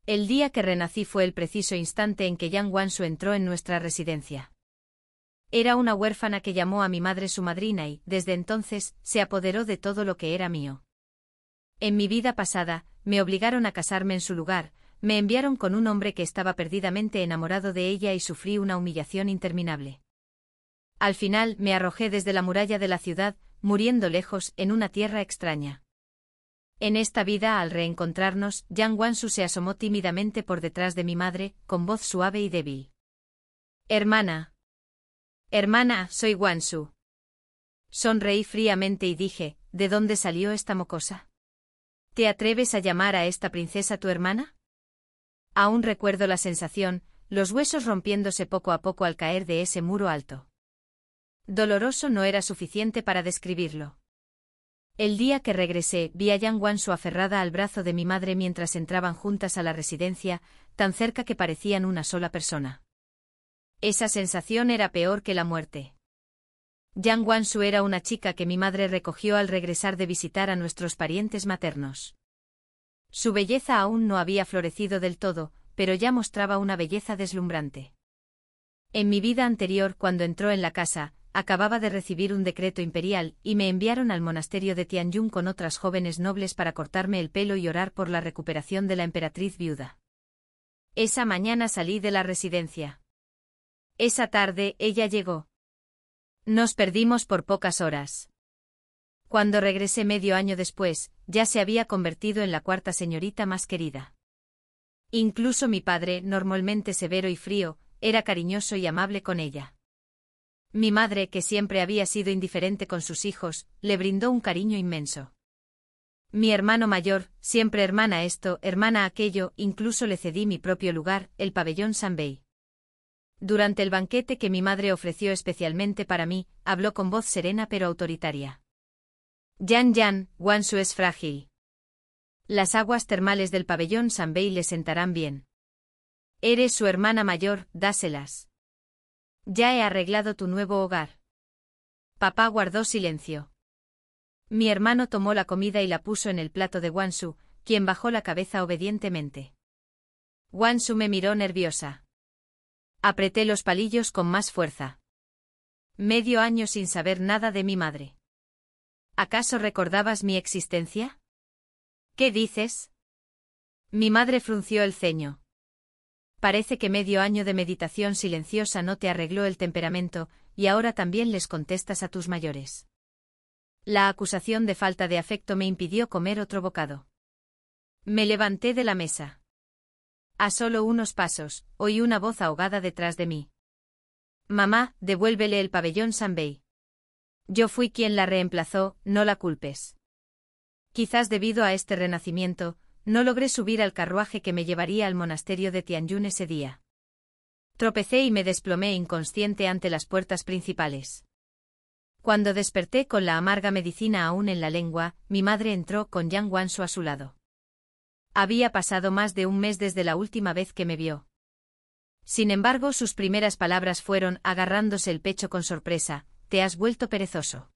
El día que renací fue el preciso instante en que Yang Wansu entró en nuestra residencia. Era una huérfana que llamó a mi madre su madrina y, desde entonces, se apoderó de todo lo que era mío. En mi vida pasada, me obligaron a casarme en su lugar, me enviaron con un hombre que estaba perdidamente enamorado de ella y sufrí una humillación interminable. Al final, me arrojé desde la muralla de la ciudad, muriendo lejos, en una tierra extraña. En esta vida, al reencontrarnos, Yang Wansu se asomó tímidamente por detrás de mi madre, con voz suave y débil. Hermana. Hermana, soy Wansu. Sonreí fríamente y dije, ¿de dónde salió esta mocosa? ¿Te atreves a llamar a esta princesa tu hermana? Aún recuerdo la sensación, los huesos rompiéndose poco a poco al caer de ese muro alto. Doloroso no era suficiente para describirlo. El día que regresé, vi a Yang Wansu aferrada al brazo de mi madre mientras entraban juntas a la residencia, tan cerca que parecían una sola persona. Esa sensación era peor que la muerte. Yang Wansu era una chica que mi madre recogió al regresar de visitar a nuestros parientes maternos. Su belleza aún no había florecido del todo, pero ya mostraba una belleza deslumbrante. En mi vida anterior, cuando entró en la casa, acababa de recibir un decreto imperial, y me enviaron al monasterio de Tianyun con otras jóvenes nobles para cortarme el pelo y orar por la recuperación de la emperatriz viuda. Esa mañana salí de la residencia. Esa tarde, ella llegó. Nos perdimos por pocas horas. Cuando regresé medio año después, ya se había convertido en la cuarta señorita más querida. Incluso mi padre, normalmente severo y frío, era cariñoso y amable con ella. Mi madre, que siempre había sido indiferente con sus hijos, le brindó un cariño inmenso. Mi hermano mayor, siempre hermana esto, hermana aquello, incluso le cedí mi propio lugar, el pabellón Sanbei. Durante el banquete que mi madre ofreció especialmente para mí, habló con voz serena pero autoritaria. Yan, Wansu es frágil. Las aguas termales del pabellón Sanbei le sentarán bien. Eres su hermana mayor, dáselas. Ya he arreglado tu nuevo hogar. Papá guardó silencio. Mi hermano tomó la comida y la puso en el plato de Wansu, quien bajó la cabeza obedientemente. Wansu me miró nerviosa. Apreté los palillos con más fuerza. Medio año sin saber nada de mi madre. ¿Acaso recordabas mi existencia? ¿Qué dices? Mi madre frunció el ceño. Parece que medio año de meditación silenciosa no te arregló el temperamento, y ahora también les contestas a tus mayores. La acusación de falta de afecto me impidió comer otro bocado. Me levanté de la mesa. A solo unos pasos, oí una voz ahogada detrás de mí. Mamá, devuélvele el pabellón Sanbei. Yo fui quien la reemplazó, no la culpes. Quizás debido a este renacimiento, no logré subir al carruaje que me llevaría al monasterio de Tianyun ese día. Tropecé y me desplomé inconsciente ante las puertas principales. Cuando desperté con la amarga medicina aún en la lengua, mi madre entró con Yang Wansu a su lado. Había pasado más de un mes desde la última vez que me vio. Sin embargo, sus primeras palabras fueron, agarrándose el pecho con sorpresa, «Te has vuelto perezoso.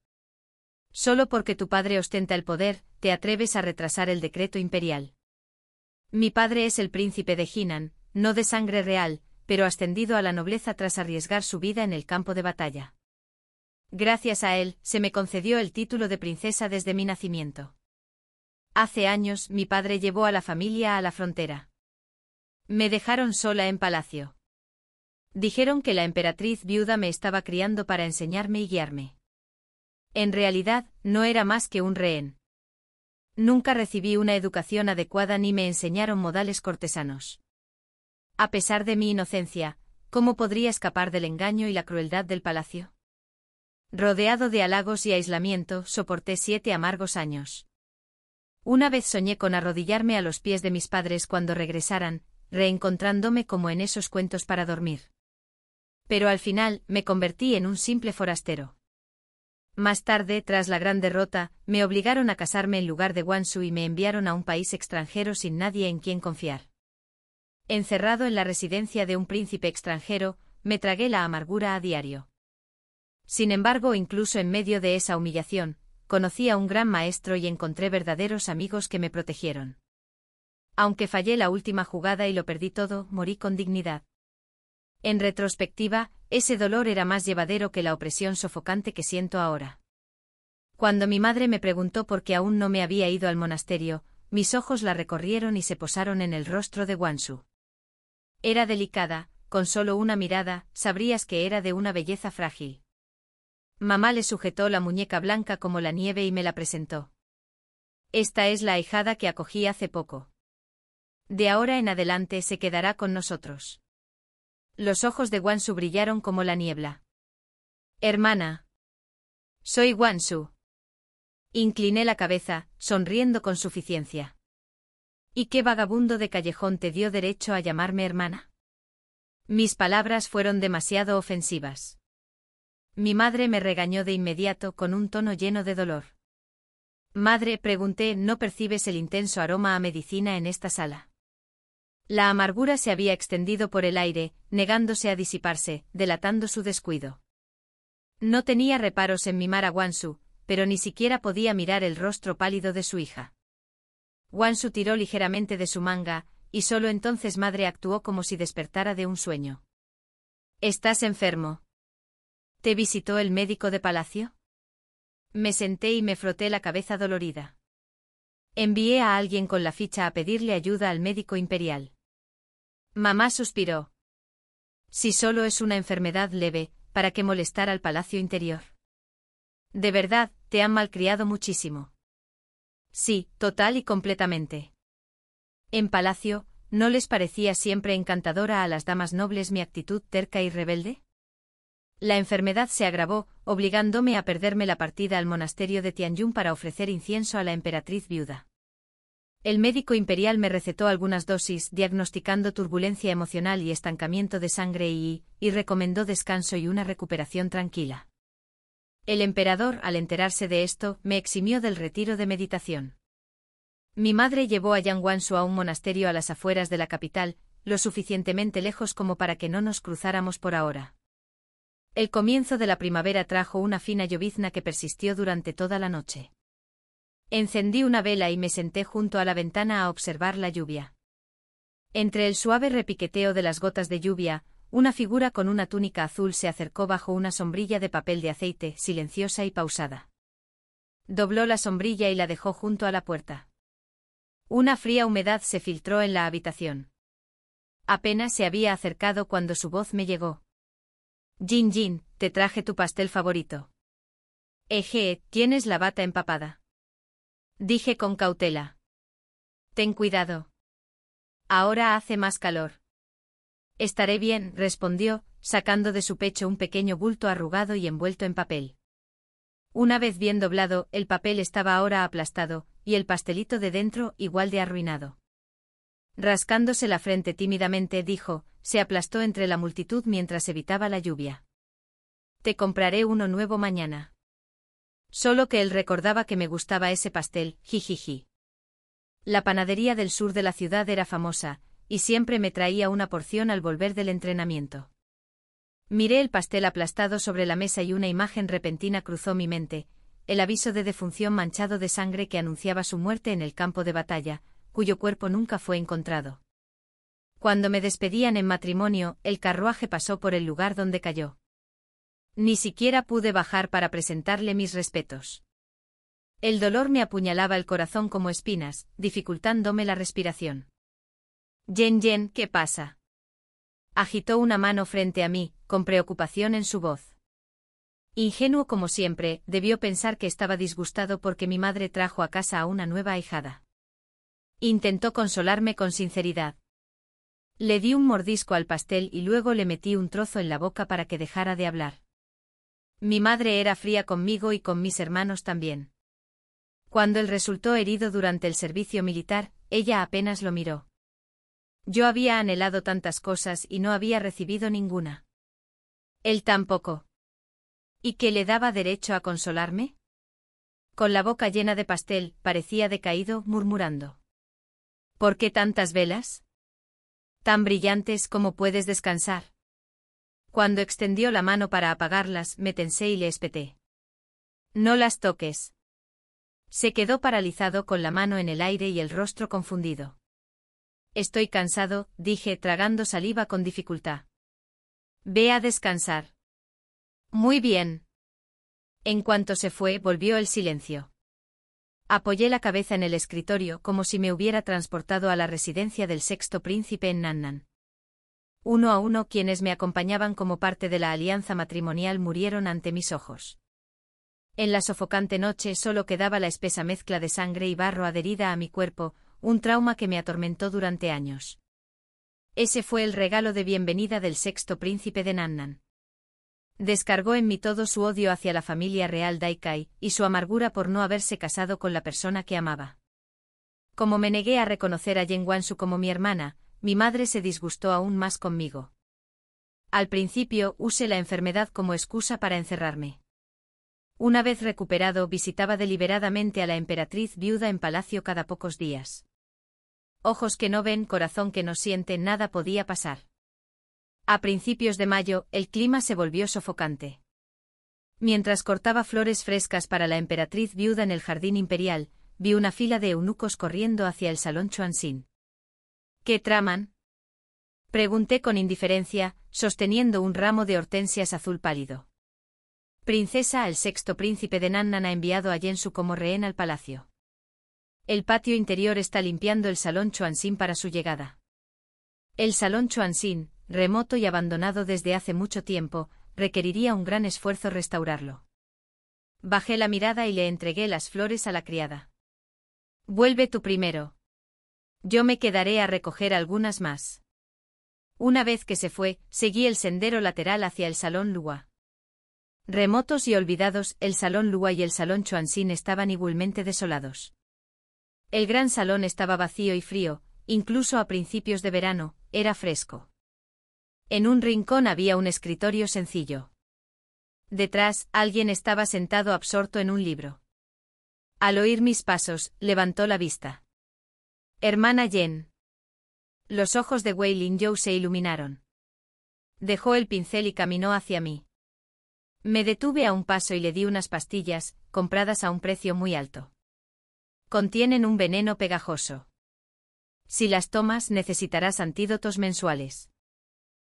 Solo porque tu padre ostenta el poder, te atreves a retrasar el decreto imperial. Mi padre es el príncipe de Jinan, no de sangre real, pero ascendido a la nobleza tras arriesgar su vida en el campo de batalla. Gracias a él, se me concedió el título de princesa desde mi nacimiento. Hace años, mi padre llevó a la familia a la frontera. Me dejaron sola en palacio. Dijeron que la emperatriz viuda me estaba criando para enseñarme y guiarme. En realidad, no era más que un rehén. Nunca recibí una educación adecuada ni me enseñaron modales cortesanos. A pesar de mi inocencia, ¿cómo podría escapar del engaño y la crueldad del palacio? Rodeado de halagos y aislamiento, soporté 7 amargos años. Una vez soñé con arrodillarme a los pies de mis padres cuando regresaran, reencontrándome como en esos cuentos para dormir. Pero al final, me convertí en un simple forastero. Más tarde, tras la gran derrota, me obligaron a casarme en lugar de Wansu y me enviaron a un país extranjero sin nadie en quien confiar. Encerrado en la residencia de un príncipe extranjero, me tragué la amargura a diario. Sin embargo, incluso en medio de esa humillación, conocí a un gran maestro y encontré verdaderos amigos que me protegieron. Aunque fallé la última jugada y lo perdí todo, morí con dignidad. En retrospectiva, ese dolor era más llevadero que la opresión sofocante que siento ahora. Cuando mi madre me preguntó por qué aún no me había ido al monasterio, mis ojos la recorrieron y se posaron en el rostro de Wanshu. Era delicada, con solo una mirada, sabrías que era de una belleza frágil. Mamá le sujetó la muñeca blanca como la nieve y me la presentó. Esta es la ahijada que acogí hace poco. De ahora en adelante se quedará con nosotros. Los ojos de Wanshu brillaron como la niebla. Hermana. Soy Wanshu. Incliné la cabeza, sonriendo con suficiencia. ¿Y qué vagabundo de callejón te dio derecho a llamarme hermana? Mis palabras fueron demasiado ofensivas. Mi madre me regañó de inmediato con un tono lleno de dolor. Madre, pregunté, ¿no percibes el intenso aroma a medicina en esta sala? La amargura se había extendido por el aire, negándose a disiparse, delatando su descuido. No tenía reparos en mimar a Wanshu, pero ni siquiera podía mirar el rostro pálido de su hija. Wanshu tiró ligeramente de su manga, y solo entonces madre actuó como si despertara de un sueño. ¿Estás enfermo? ¿Te visitó el médico de palacio? Me senté y me froté la cabeza dolorida. Envié a alguien con la ficha a pedirle ayuda al médico imperial. Mamá suspiró. Si solo es una enfermedad leve, ¿para qué molestar al palacio interior? De verdad, te han malcriado muchísimo. Sí, total y completamente. En palacio, ¿no les parecía siempre encantadora a las damas nobles mi actitud terca y rebelde? La enfermedad se agravó, obligándome a perderme la partida al monasterio de Tianyun para ofrecer incienso a la emperatriz viuda. El médico imperial me recetó algunas dosis, diagnosticando turbulencia emocional y estancamiento de sangre y recomendó descanso y una recuperación tranquila. El emperador, al enterarse de esto, me eximió del retiro de meditación. Mi madre llevó a Yang Wanshu a un monasterio a las afueras de la capital, lo suficientemente lejos como para que no nos cruzáramos por ahora. El comienzo de la primavera trajo una fina llovizna que persistió durante toda la noche. Encendí una vela y me senté junto a la ventana a observar la lluvia. Entre el suave repiqueteo de las gotas de lluvia, una figura con una túnica azul se acercó bajo una sombrilla de papel de aceite, silenciosa y pausada. Dobló la sombrilla y la dejó junto a la puerta. Una fría humedad se filtró en la habitación. Apenas se había acercado cuando su voz me llegó. Jin Jin, te traje tu pastel favorito. Eje, tienes la bata empapada. Dije con cautela. Ten cuidado. Ahora hace más calor. Estaré bien, respondió, sacando de su pecho un pequeño bulto arrugado y envuelto en papel. Una vez bien doblado, el papel estaba ahora aplastado, y el pastelito de dentro igual de arruinado. Rascándose la frente tímidamente, dijo, se aplastó entre la multitud mientras evitaba la lluvia. Te compraré uno nuevo mañana. Solo que él recordaba que me gustaba ese pastel, jijiji. La panadería del sur de la ciudad era famosa, y siempre me traía una porción al volver del entrenamiento. Miré el pastel aplastado sobre la mesa y una imagen repentina cruzó mi mente, el aviso de defunción manchado de sangre que anunciaba su muerte en el campo de batalla, cuyo cuerpo nunca fue encontrado. Cuando me despedían en matrimonio, el carruaje pasó por el lugar donde cayó. Ni siquiera pude bajar para presentarle mis respetos. El dolor me apuñalaba el corazón como espinas, dificultándome la respiración. Yen Yen, ¿qué pasa? Agitó una mano frente a mí, con preocupación en su voz. Ingenuo como siempre, debió pensar que estaba disgustado porque mi madre trajo a casa a una nueva ahijada. Intentó consolarme con sinceridad. Le di un mordisco al pastel y luego le metí un trozo en la boca para que dejara de hablar. Mi madre era fría conmigo y con mis hermanos también. Cuando él resultó herido durante el servicio militar, ella apenas lo miró. Yo había anhelado tantas cosas y no había recibido ninguna. Él tampoco. ¿Y qué le daba derecho a consolarme? Con la boca llena de pastel, parecía decaído, murmurando. ¿Por qué tantas velas? Tan brillantes como puedes descansar. Cuando extendió la mano para apagarlas, me tensé y le espeté. No las toques. Se quedó paralizado con la mano en el aire y el rostro confundido. Estoy cansado, dije, tragando saliva con dificultad. Ve a descansar. Muy bien. En cuanto se fue, volvió el silencio. Apoyé la cabeza en el escritorio como si me hubiera transportado a la residencia del sexto príncipe en Nannan. Uno a uno quienes me acompañaban como parte de la alianza matrimonial murieron ante mis ojos. En la sofocante noche solo quedaba la espesa mezcla de sangre y barro adherida a mi cuerpo, un trauma que me atormentó durante años. Ese fue el regalo de bienvenida del sexto príncipe de Nannan. Descargó en mí todo su odio hacia la familia real Daikai, y su amargura por no haberse casado con la persona que amaba. Como me negué a reconocer a Yen Wansu como mi hermana, mi madre se disgustó aún más conmigo. Al principio usé la enfermedad como excusa para encerrarme. Una vez recuperado, visitaba deliberadamente a la emperatriz viuda en palacio cada pocos días. Ojos que no ven, corazón que no siente, nada podía pasar. A principios de mayo, el clima se volvió sofocante. Mientras cortaba flores frescas para la emperatriz viuda en el jardín imperial, vi una fila de eunucos corriendo hacia el salón Chuanxin. ¿Qué traman? Pregunté con indiferencia, sosteniendo un ramo de hortensias azul pálido. Princesa, el sexto príncipe de Nannan ha enviado a Yensu como rehén al palacio. El patio interior está limpiando el salón Chuanxin para su llegada. El salón Chuanxin, remoto y abandonado desde hace mucho tiempo, requeriría un gran esfuerzo restaurarlo. Bajé la mirada y le entregué las flores a la criada. Vuelve tú primero. Yo me quedaré a recoger algunas más. Una vez que se fue, seguí el sendero lateral hacia el salón Lua. Remotos y olvidados, el salón Lua y el salón Chuanxin estaban igualmente desolados. El gran salón estaba vacío y frío, incluso a principios de verano, era fresco. En un rincón había un escritorio sencillo. Detrás, alguien estaba sentado absorto en un libro. Al oír mis pasos, levantó la vista. Hermana Yen. Los ojos de Wei Linzhou se iluminaron. Dejó el pincel y caminó hacia mí. Me detuve a un paso y le di unas pastillas, compradas a un precio muy alto. Contienen un veneno pegajoso. Si las tomas, necesitarás antídotos mensuales.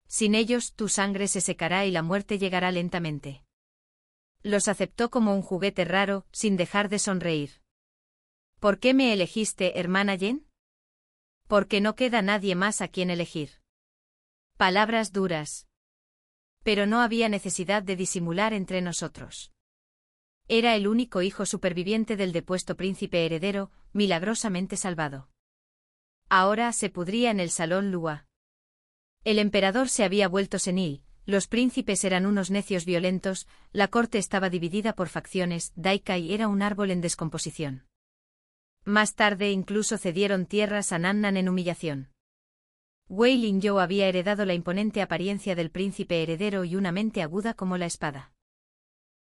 Sin ellos, tu sangre se secará y la muerte llegará lentamente. Los aceptó como un juguete raro, sin dejar de sonreír. ¿Por qué me elegiste, hermana Yen? Porque no queda nadie más a quien elegir. Palabras duras. Pero no había necesidad de disimular entre nosotros. Era el único hijo superviviente del depuesto príncipe heredero, milagrosamente salvado. Ahora se pudría en el salón Lua. El emperador se había vuelto senil, los príncipes eran unos necios violentos, la corte estaba dividida por facciones, Daikai era un árbol en descomposición. Más tarde incluso cedieron tierras a Nannan en humillación. Wei Linzhou había heredado la imponente apariencia del príncipe heredero y una mente aguda como la espada.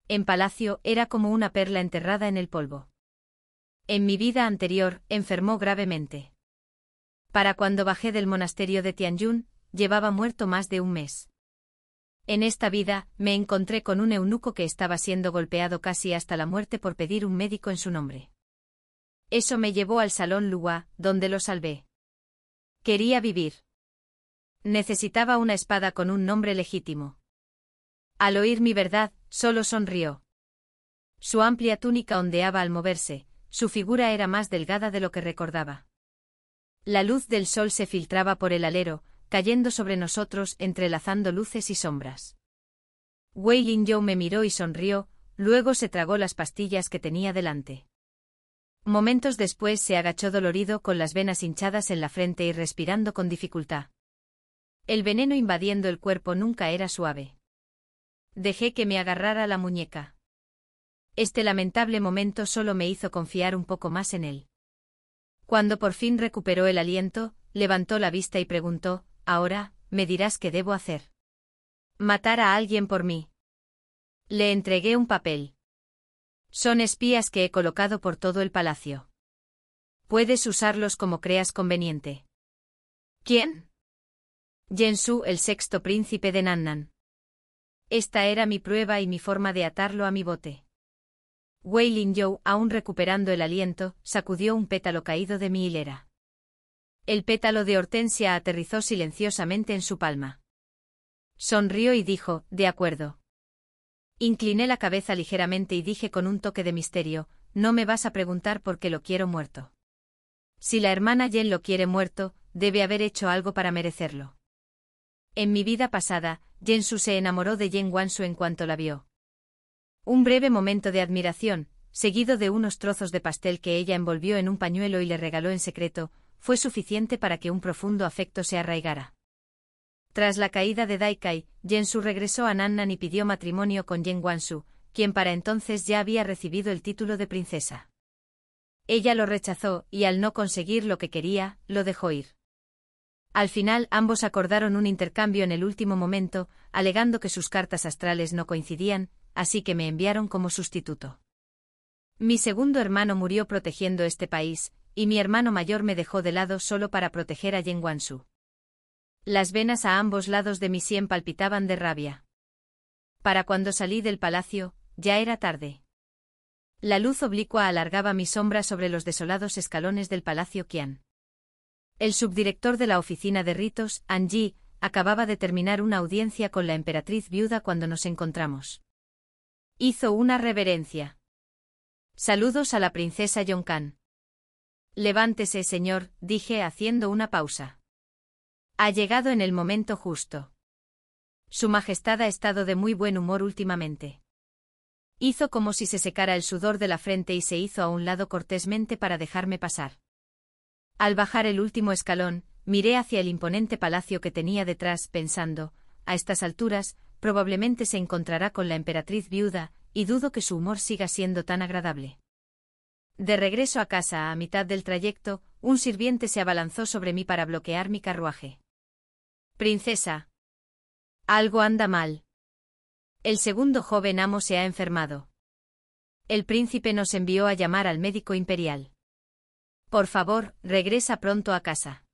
En palacio era como una perla enterrada en el polvo. En mi vida anterior, enfermó gravemente. Para cuando bajé del monasterio de Tianyun, llevaba muerto más de un mes. En esta vida, me encontré con un eunuco que estaba siendo golpeado casi hasta la muerte por pedir un médico en su nombre. Eso me llevó al salón Lua, donde lo salvé. Quería vivir. Necesitaba una espada con un nombre legítimo. Al oír mi verdad, solo sonrió. Su amplia túnica ondeaba al moverse, su figura era más delgada de lo que recordaba. La luz del sol se filtraba por el alero, cayendo sobre nosotros entrelazando luces y sombras. Wei Linzhou me miró y sonrió, luego se tragó las pastillas que tenía delante. Momentos después se agachó dolorido con las venas hinchadas en la frente y respirando con dificultad. El veneno invadiendo el cuerpo nunca era suave. Dejé que me agarrara la muñeca. Este lamentable momento solo me hizo confiar un poco más en él. Cuando por fin recuperó el aliento, levantó la vista y preguntó, «Ahora, ¿me dirás qué debo hacer?» «Matar a alguien por mí». Le entregué un papel. «Son espías que he colocado por todo el palacio. Puedes usarlos como creas conveniente». «¿Quién?» «Yensu, el sexto príncipe de Nannan». Esta era mi prueba y mi forma de atarlo a mi bote. Wei Linzhou, aún recuperando el aliento, sacudió un pétalo caído de mi hilera. El pétalo de hortensia aterrizó silenciosamente en su palma. Sonrió y dijo, de acuerdo. Incliné la cabeza ligeramente y dije con un toque de misterio, no me vas a preguntar por qué lo quiero muerto. Si la hermana Jen lo quiere muerto, debe haber hecho algo para merecerlo. En mi vida pasada, Jen-su se enamoró de Jen Wan-su en cuanto la vio. Un breve momento de admiración, seguido de unos trozos de pastel que ella envolvió en un pañuelo y le regaló en secreto, fue suficiente para que un profundo afecto se arraigara. Tras la caída de Daikai, Jen-su regresó a Nannan y pidió matrimonio con Jen Wan-su, quien para entonces ya había recibido el título de princesa. Ella lo rechazó y al no conseguir lo que quería, lo dejó ir. Al final ambos acordaron un intercambio en el último momento, alegando que sus cartas astrales no coincidían, así que me enviaron como sustituto. Mi segundo hermano murió protegiendo este país, y mi hermano mayor me dejó de lado solo para proteger a Jen Wan-su. Las venas a ambos lados de mi sien palpitaban de rabia. Para cuando salí del palacio, ya era tarde. La luz oblicua alargaba mi sombra sobre los desolados escalones del Palacio Qian. El subdirector de la oficina de ritos, An Yi, acababa de terminar una audiencia con la emperatriz viuda cuando nos encontramos. Hizo una reverencia. Saludos a la princesa Yonkan. Levántese, señor, dije haciendo una pausa. Ha llegado en el momento justo. Su Majestad ha estado de muy buen humor últimamente. Hizo como si se secara el sudor de la frente y se hizo a un lado cortésmente para dejarme pasar. Al bajar el último escalón, miré hacia el imponente palacio que tenía detrás, pensando, a estas alturas, probablemente se encontrará con la emperatriz viuda, y dudo que su humor siga siendo tan agradable. De regreso a casa, a mitad del trayecto, un sirviente se abalanzó sobre mí para bloquear mi carruaje. Princesa. Algo anda mal. El segundo joven amo se ha enfermado. El príncipe nos envió a llamar al médico imperial. Por favor, regresa pronto a casa.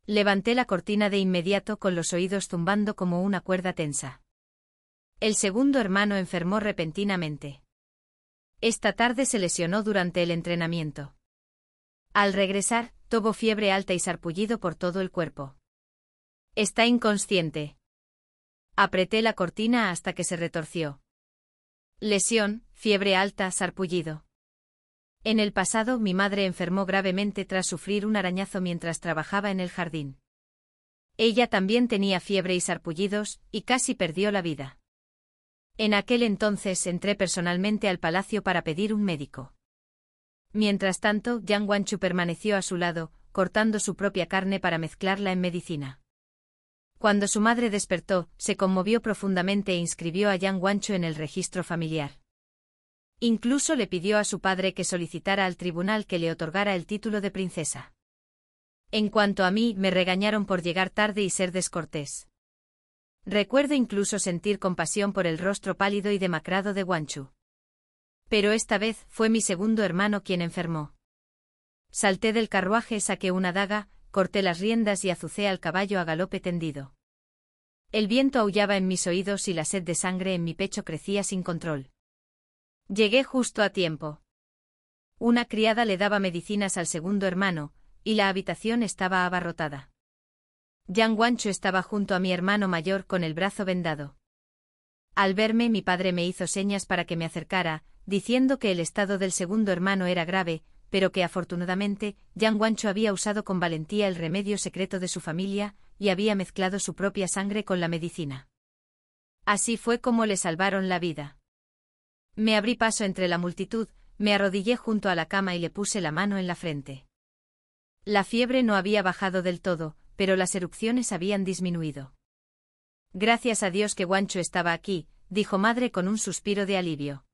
Levanté la cortina de inmediato con los oídos zumbando como una cuerda tensa. El segundo hermano enfermó repentinamente. Esta tarde se lesionó durante el entrenamiento. Al regresar, tuvo fiebre alta y sarpullido por todo el cuerpo. Está inconsciente. Apreté la cortina hasta que se retorció. Lesión, fiebre alta, sarpullido. En el pasado mi madre enfermó gravemente tras sufrir un arañazo mientras trabajaba en el jardín. Ella también tenía fiebre y sarpullidos, y casi perdió la vida. En aquel entonces entré personalmente al palacio para pedir un médico. Mientras tanto, Yang Wanchu permaneció a su lado, cortando su propia carne para mezclarla en medicina. Cuando su madre despertó, se conmovió profundamente e inscribió a Yang Wanchu en el registro familiar. Incluso le pidió a su padre que solicitara al tribunal que le otorgara el título de princesa. En cuanto a mí, me regañaron por llegar tarde y ser descortés. Recuerdo incluso sentir compasión por el rostro pálido y demacrado de Wanchu. Pero esta vez fue mi segundo hermano quien enfermó. Salté del carruaje, saqué una daga, corté las riendas y azucé al caballo a galope tendido. El viento aullaba en mis oídos y la sed de sangre en mi pecho crecía sin control. Llegué justo a tiempo. Una criada le daba medicinas al segundo hermano, y la habitación estaba abarrotada. Yang Wanchu estaba junto a mi hermano mayor con el brazo vendado. Al verme, mi padre me hizo señas para que me acercara, diciendo que el estado del segundo hermano era grave, pero que afortunadamente, Yang Wanchu había usado con valentía el remedio secreto de su familia, y había mezclado su propia sangre con la medicina. Así fue como le salvaron la vida. Me abrí paso entre la multitud, me arrodillé junto a la cama y le puse la mano en la frente. La fiebre no había bajado del todo, pero las erupciones habían disminuido. Gracias a Dios que Wanchu estaba aquí, dijo madre con un suspiro de alivio.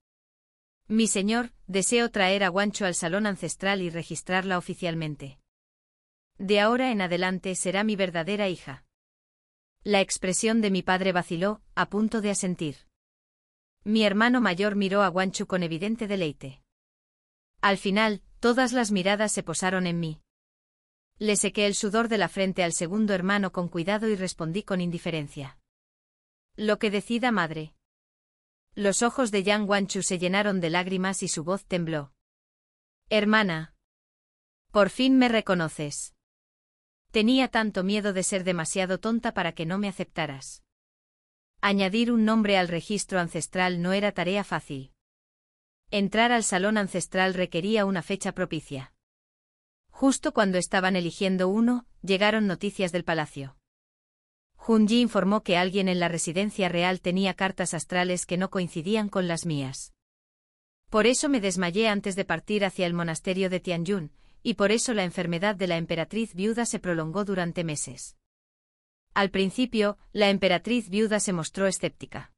Mi señor, deseo traer a Wanchu al salón ancestral y registrarla oficialmente. De ahora en adelante será mi verdadera hija. La expresión de mi padre vaciló, a punto de asentir. Mi hermano mayor miró a Wanchu con evidente deleite. Al final, todas las miradas se posaron en mí. Le sequé el sudor de la frente al segundo hermano con cuidado y respondí con indiferencia. Lo que decida madre. Los ojos de Yang Wanchu se llenaron de lágrimas y su voz tembló. Hermana. Por fin me reconoces. Tenía tanto miedo de ser demasiado tonta para que no me aceptaras. Añadir un nombre al registro ancestral no era tarea fácil. Entrar al salón ancestral requería una fecha propicia. Justo cuando estaban eligiendo uno, llegaron noticias del palacio. Junji informó que alguien en la residencia real tenía cartas astrales que no coincidían con las mías. Por eso me desmayé antes de partir hacia el monasterio de Tianyun, y por eso la enfermedad de la emperatriz viuda se prolongó durante meses. Al principio, la emperatriz viuda se mostró escéptica.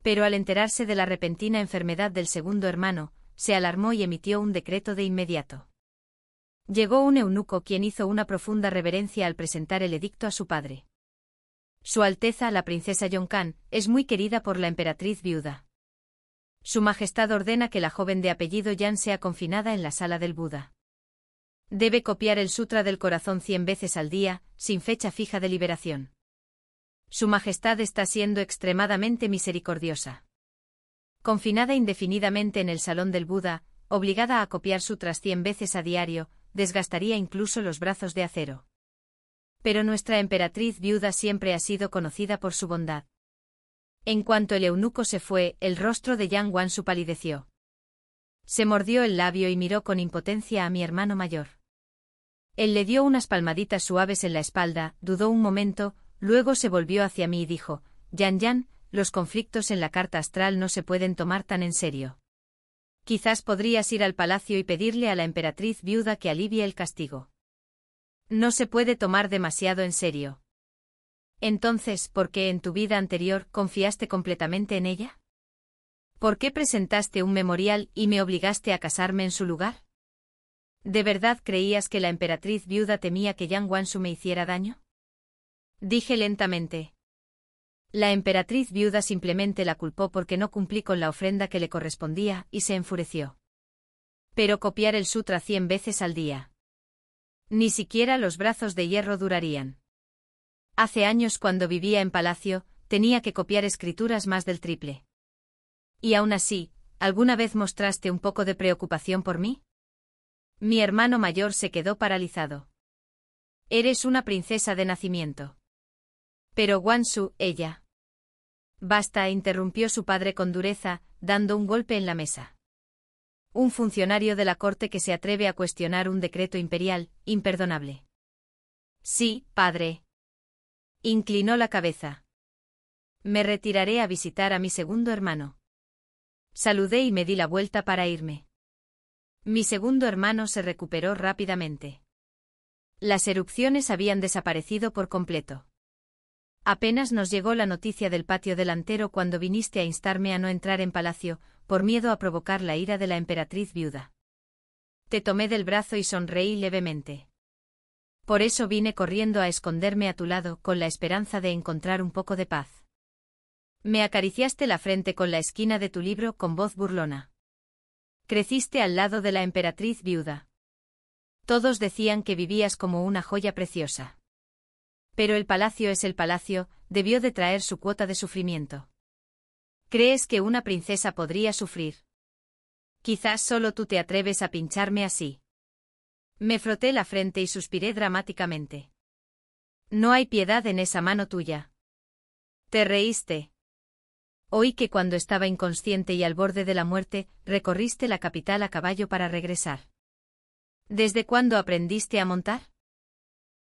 Pero al enterarse de la repentina enfermedad del segundo hermano, se alarmó y emitió un decreto de inmediato. Llegó un eunuco quien hizo una profunda reverencia al presentar el edicto a su padre. Su Alteza la princesa Yonkan es muy querida por la emperatriz viuda. Su Majestad ordena que la joven de apellido Yan sea confinada en la sala del Buda. Debe copiar el Sutra del Corazón 100 veces al día, sin fecha fija de liberación. Su Majestad está siendo extremadamente misericordiosa. Confinada indefinidamente en el salón del Buda, obligada a copiar sutras 100 veces a diario, desgastaría incluso los brazos de acero. Pero nuestra emperatriz viuda siempre ha sido conocida por su bondad. En cuanto el eunuco se fue, el rostro de Yang Wansu palideció. Se mordió el labio y miró con impotencia a mi hermano mayor. Él le dio unas palmaditas suaves en la espalda, dudó un momento, luego se volvió hacia mí y dijo: Yan, los conflictos en la carta astral no se pueden tomar tan en serio. Quizás podrías ir al palacio y pedirle a la emperatriz viuda que alivie el castigo. No se puede tomar demasiado en serio. Entonces, ¿por qué en tu vida anterior confiaste completamente en ella? ¿Por qué presentaste un memorial y me obligaste a casarme en su lugar? ¿De verdad creías que la emperatriz viuda temía que Yang Wansu me hiciera daño? Dije lentamente. La emperatriz viuda simplemente la culpó porque no cumplí con la ofrenda que le correspondía y se enfureció. Pero copiar el sutra 100 veces al día. Ni siquiera los brazos de hierro durarían. Hace años cuando vivía en palacio, tenía que copiar escrituras más del triple. Y aún así, ¿alguna vez mostraste un poco de preocupación por mí? Mi hermano mayor se quedó paralizado. Eres una princesa de nacimiento. Pero Wansu, ella. Basta, interrumpió su padre con dureza, dando un golpe en la mesa. Un funcionario de la corte que se atreve a cuestionar un decreto imperial, imperdonable. Sí, padre. Inclinó la cabeza. Me retiraré a visitar a mi segundo hermano. Saludé y me di la vuelta para irme. Mi segundo hermano se recuperó rápidamente. Las erupciones habían desaparecido por completo. Apenas nos llegó la noticia del patio delantero cuando viniste a instarme a no entrar en palacio, por miedo a provocar la ira de la emperatriz viuda. Te tomé del brazo y sonreí levemente. Por eso vine corriendo a esconderme a tu lado con la esperanza de encontrar un poco de paz. Me acariciaste la frente con la esquina de tu libro con voz burlona. Creciste al lado de la emperatriz viuda. Todos decían que vivías como una joya preciosa. Pero el palacio es el palacio, debió de traer su cuota de sufrimiento. ¿Crees que una princesa podría sufrir? Quizás solo tú te atreves a pincharme así. Me froté la frente y suspiré dramáticamente. No hay piedad en esa mano tuya. Te reíste. Oí que cuando estaba inconsciente y al borde de la muerte, recorriste la capital a caballo para regresar. ¿Desde cuándo aprendiste a montar?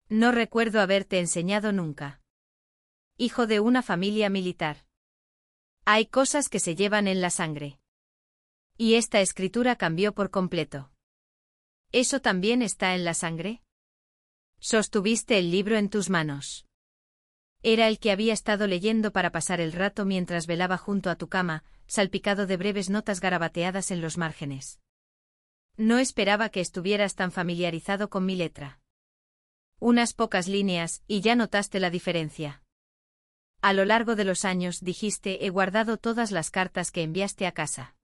No recuerdo haberte enseñado nunca. Hijo de una familia militar. Hay cosas que se llevan en la sangre. Y esta escritura cambió por completo. ¿Eso también está en la sangre? Sostuviste el libro en tus manos. Era el que había estado leyendo para pasar el rato mientras velaba junto a tu cama, salpicado de breves notas garabateadas en los márgenes. No esperaba que estuvieras tan familiarizado con mi letra. Unas pocas líneas, y ya notaste la diferencia. A lo largo de los años, dijiste, he guardado todas las cartas que enviaste a casa.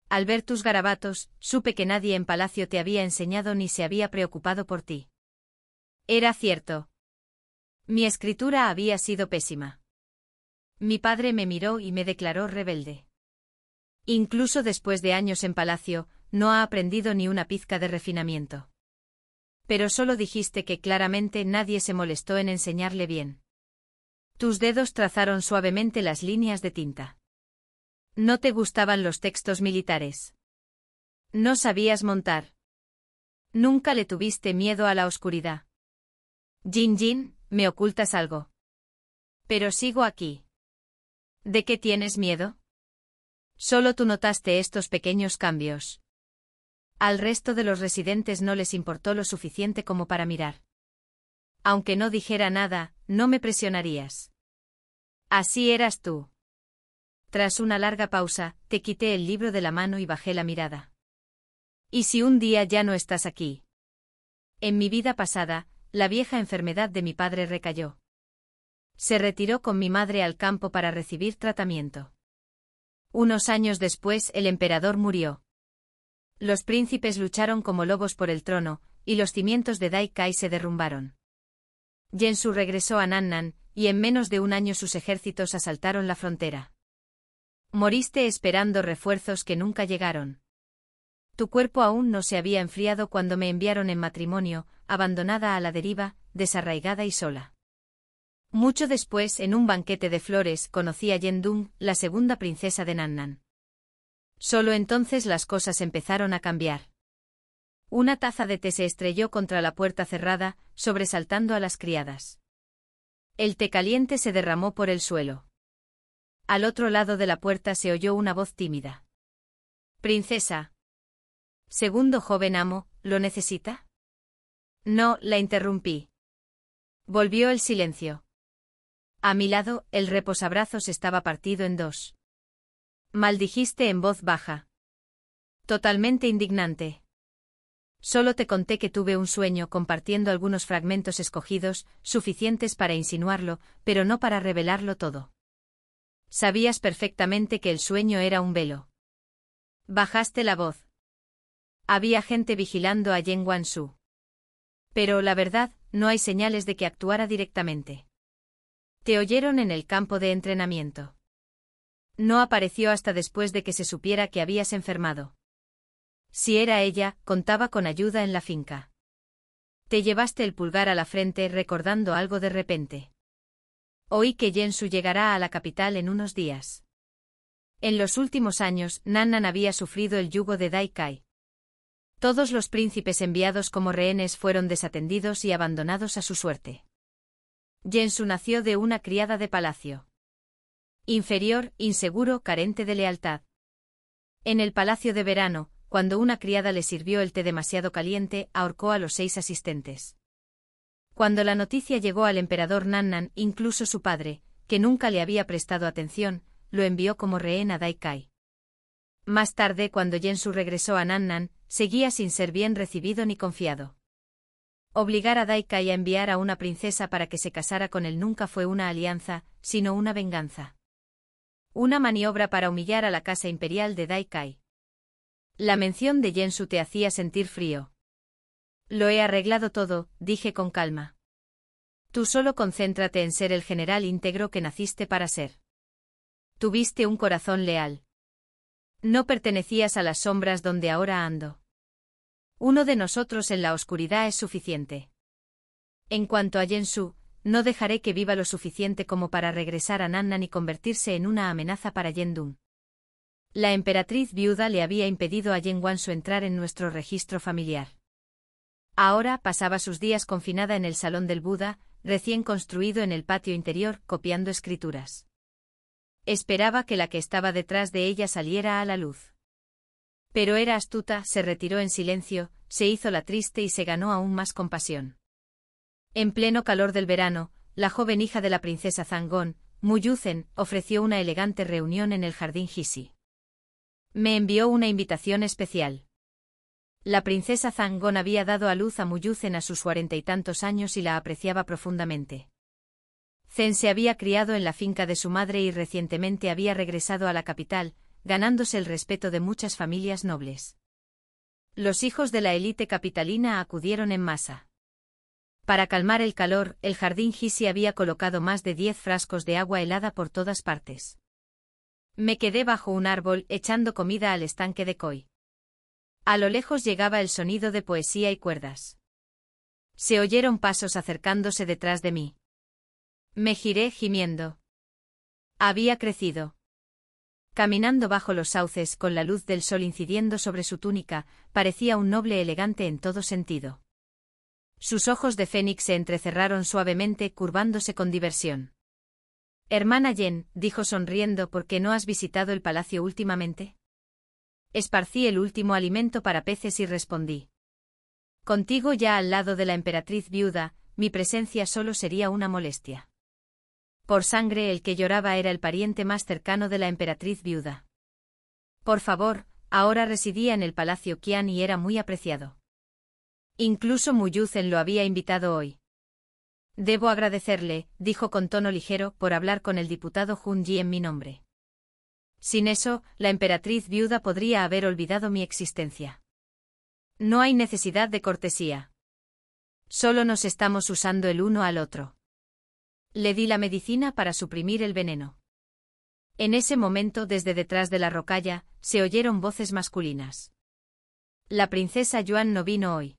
Al ver tus garabatos, supe que nadie en palacio te había enseñado ni se había preocupado por ti. Era cierto. Mi escritura había sido pésima. Mi padre me miró y me declaró rebelde. Incluso después de años en palacio, no ha aprendido ni una pizca de refinamiento. Pero solo dijiste que claramente nadie se molestó en enseñarle bien. Tus dedos trazaron suavemente las líneas de tinta. No te gustaban los textos militares. No sabías montar. Nunca le tuviste miedo a la oscuridad. Jin, me ocultas algo. Pero sigo aquí. ¿De qué tienes miedo? Solo tú notaste estos pequeños cambios. Al resto de los residentes no les importó lo suficiente como para mirar. Aunque no dijera nada, no me presionarías. Así eras tú. Tras una larga pausa, te quité el libro de la mano y bajé la mirada. ¿Y si un día ya no estás aquí? En mi vida pasada, la vieja enfermedad de mi padre recayó. Se retiró con mi madre al campo para recibir tratamiento. Unos años después el emperador murió. Los príncipes lucharon como lobos por el trono, y los cimientos de Dai Kai se derrumbaron. Yensu regresó a Nannan, y en menos de un año sus ejércitos asaltaron la frontera. Moriste esperando refuerzos que nunca llegaron. Tu cuerpo aún no se había enfriado cuando me enviaron en matrimonio, abandonada a la deriva, desarraigada y sola. Mucho después, en un banquete de flores, conocí a Yendung, la segunda princesa de Nannan. Solo entonces las cosas empezaron a cambiar. Una taza de té se estrelló contra la puerta cerrada, sobresaltando a las criadas. El té caliente se derramó por el suelo. Al otro lado de la puerta se oyó una voz tímida. «Princesa. Segundo joven amo, ¿lo necesita?» No, la interrumpí. Volvió el silencio. A mi lado, el reposabrazos estaba partido en dos. Maldijiste en voz baja. Totalmente indignante. Solo te conté que tuve un sueño compartiendo algunos fragmentos escogidos, suficientes para insinuarlo, pero no para revelarlo todo. Sabías perfectamente que el sueño era un velo. Bajaste la voz. Había gente vigilando a Yen Wansu. Pero, la verdad, no hay señales de que actuara directamente. Te oyeron en el campo de entrenamiento. No apareció hasta después de que se supiera que habías enfermado. Si era ella, contaba con ayuda en la finca. Te llevaste el pulgar a la frente recordando algo de repente. Oí que Yensu llegará a la capital en unos días. En los últimos años, Nannan había sufrido el yugo de Dai Kai. Todos los príncipes enviados como rehenes fueron desatendidos y abandonados a su suerte. Yensu nació de una criada de palacio. Inferior, inseguro, carente de lealtad. En el palacio de verano, cuando una criada le sirvió el té demasiado caliente, ahorcó a los 6 asistentes. Cuando la noticia llegó al emperador Nannan, incluso su padre, que nunca le había prestado atención, lo envió como rehén a Dai Kai. Más tarde, cuando Yensu regresó a Nannan, seguía sin ser bien recibido ni confiado. Obligar a Dai Kai a enviar a una princesa para que se casara con él nunca fue una alianza, sino una venganza. Una maniobra para humillar a la casa imperial de Dai Kai. La mención de Yensu te hacía sentir frío. Lo he arreglado todo, dije con calma. Tú solo concéntrate en ser el general íntegro que naciste para ser. Tuviste un corazón leal. No pertenecías a las sombras donde ahora ando. Uno de nosotros en la oscuridad es suficiente. En cuanto a Yensu, no dejaré que viva lo suficiente como para regresar a Nannan y convertirse en una amenaza para Yendung. La emperatriz viuda le había impedido a Yen Wansu entrar en nuestro registro familiar. Ahora pasaba sus días confinada en el salón del Buda, recién construido en el patio interior, copiando escrituras. Esperaba que la que estaba detrás de ella saliera a la luz. Pero era astuta, se retiró en silencio, se hizo la triste y se ganó aún más compasión. En pleno calor del verano, la joven hija de la princesa Zangon, Muyuzen, ofreció una elegante reunión en el jardín Hisi. Me envió una invitación especial. La princesa Zangon había dado a luz a Muyuzen a sus 40 y tantos años y la apreciaba profundamente. Zen se había criado en la finca de su madre y recientemente había regresado a la capital, ganándose el respeto de muchas familias nobles. Los hijos de la élite capitalina acudieron en masa. Para calmar el calor, el jardín Hisi había colocado más de 10 frascos de agua helada por todas partes. Me quedé bajo un árbol echando comida al estanque de koi. A lo lejos llegaba el sonido de poesía y cuerdas. Se oyeron pasos acercándose detrás de mí. Me giré gimiendo. Había crecido. Caminando bajo los sauces con la luz del sol incidiendo sobre su túnica, parecía un noble elegante en todo sentido. Sus ojos de fénix se entrecerraron suavemente, curvándose con diversión. Hermana Jen, dijo sonriendo, ¿por qué no has visitado el palacio últimamente? Esparcí el último alimento para peces y respondí. Contigo ya al lado de la emperatriz viuda, mi presencia solo sería una molestia. Por sangre el que lloraba era el pariente más cercano de la emperatriz viuda. Por favor, ahora residía en el palacio Qian y era muy apreciado. Incluso Muyuzen lo había invitado hoy. Debo agradecerle, dijo con tono ligero, por hablar con el diputado Hun Yi en mi nombre. Sin eso, la emperatriz viuda podría haber olvidado mi existencia. No hay necesidad de cortesía. Solo nos estamos usando el uno al otro. Le di la medicina para suprimir el veneno. En ese momento, desde detrás de la rocalla, se oyeron voces masculinas. La princesa Yuan no vino hoy.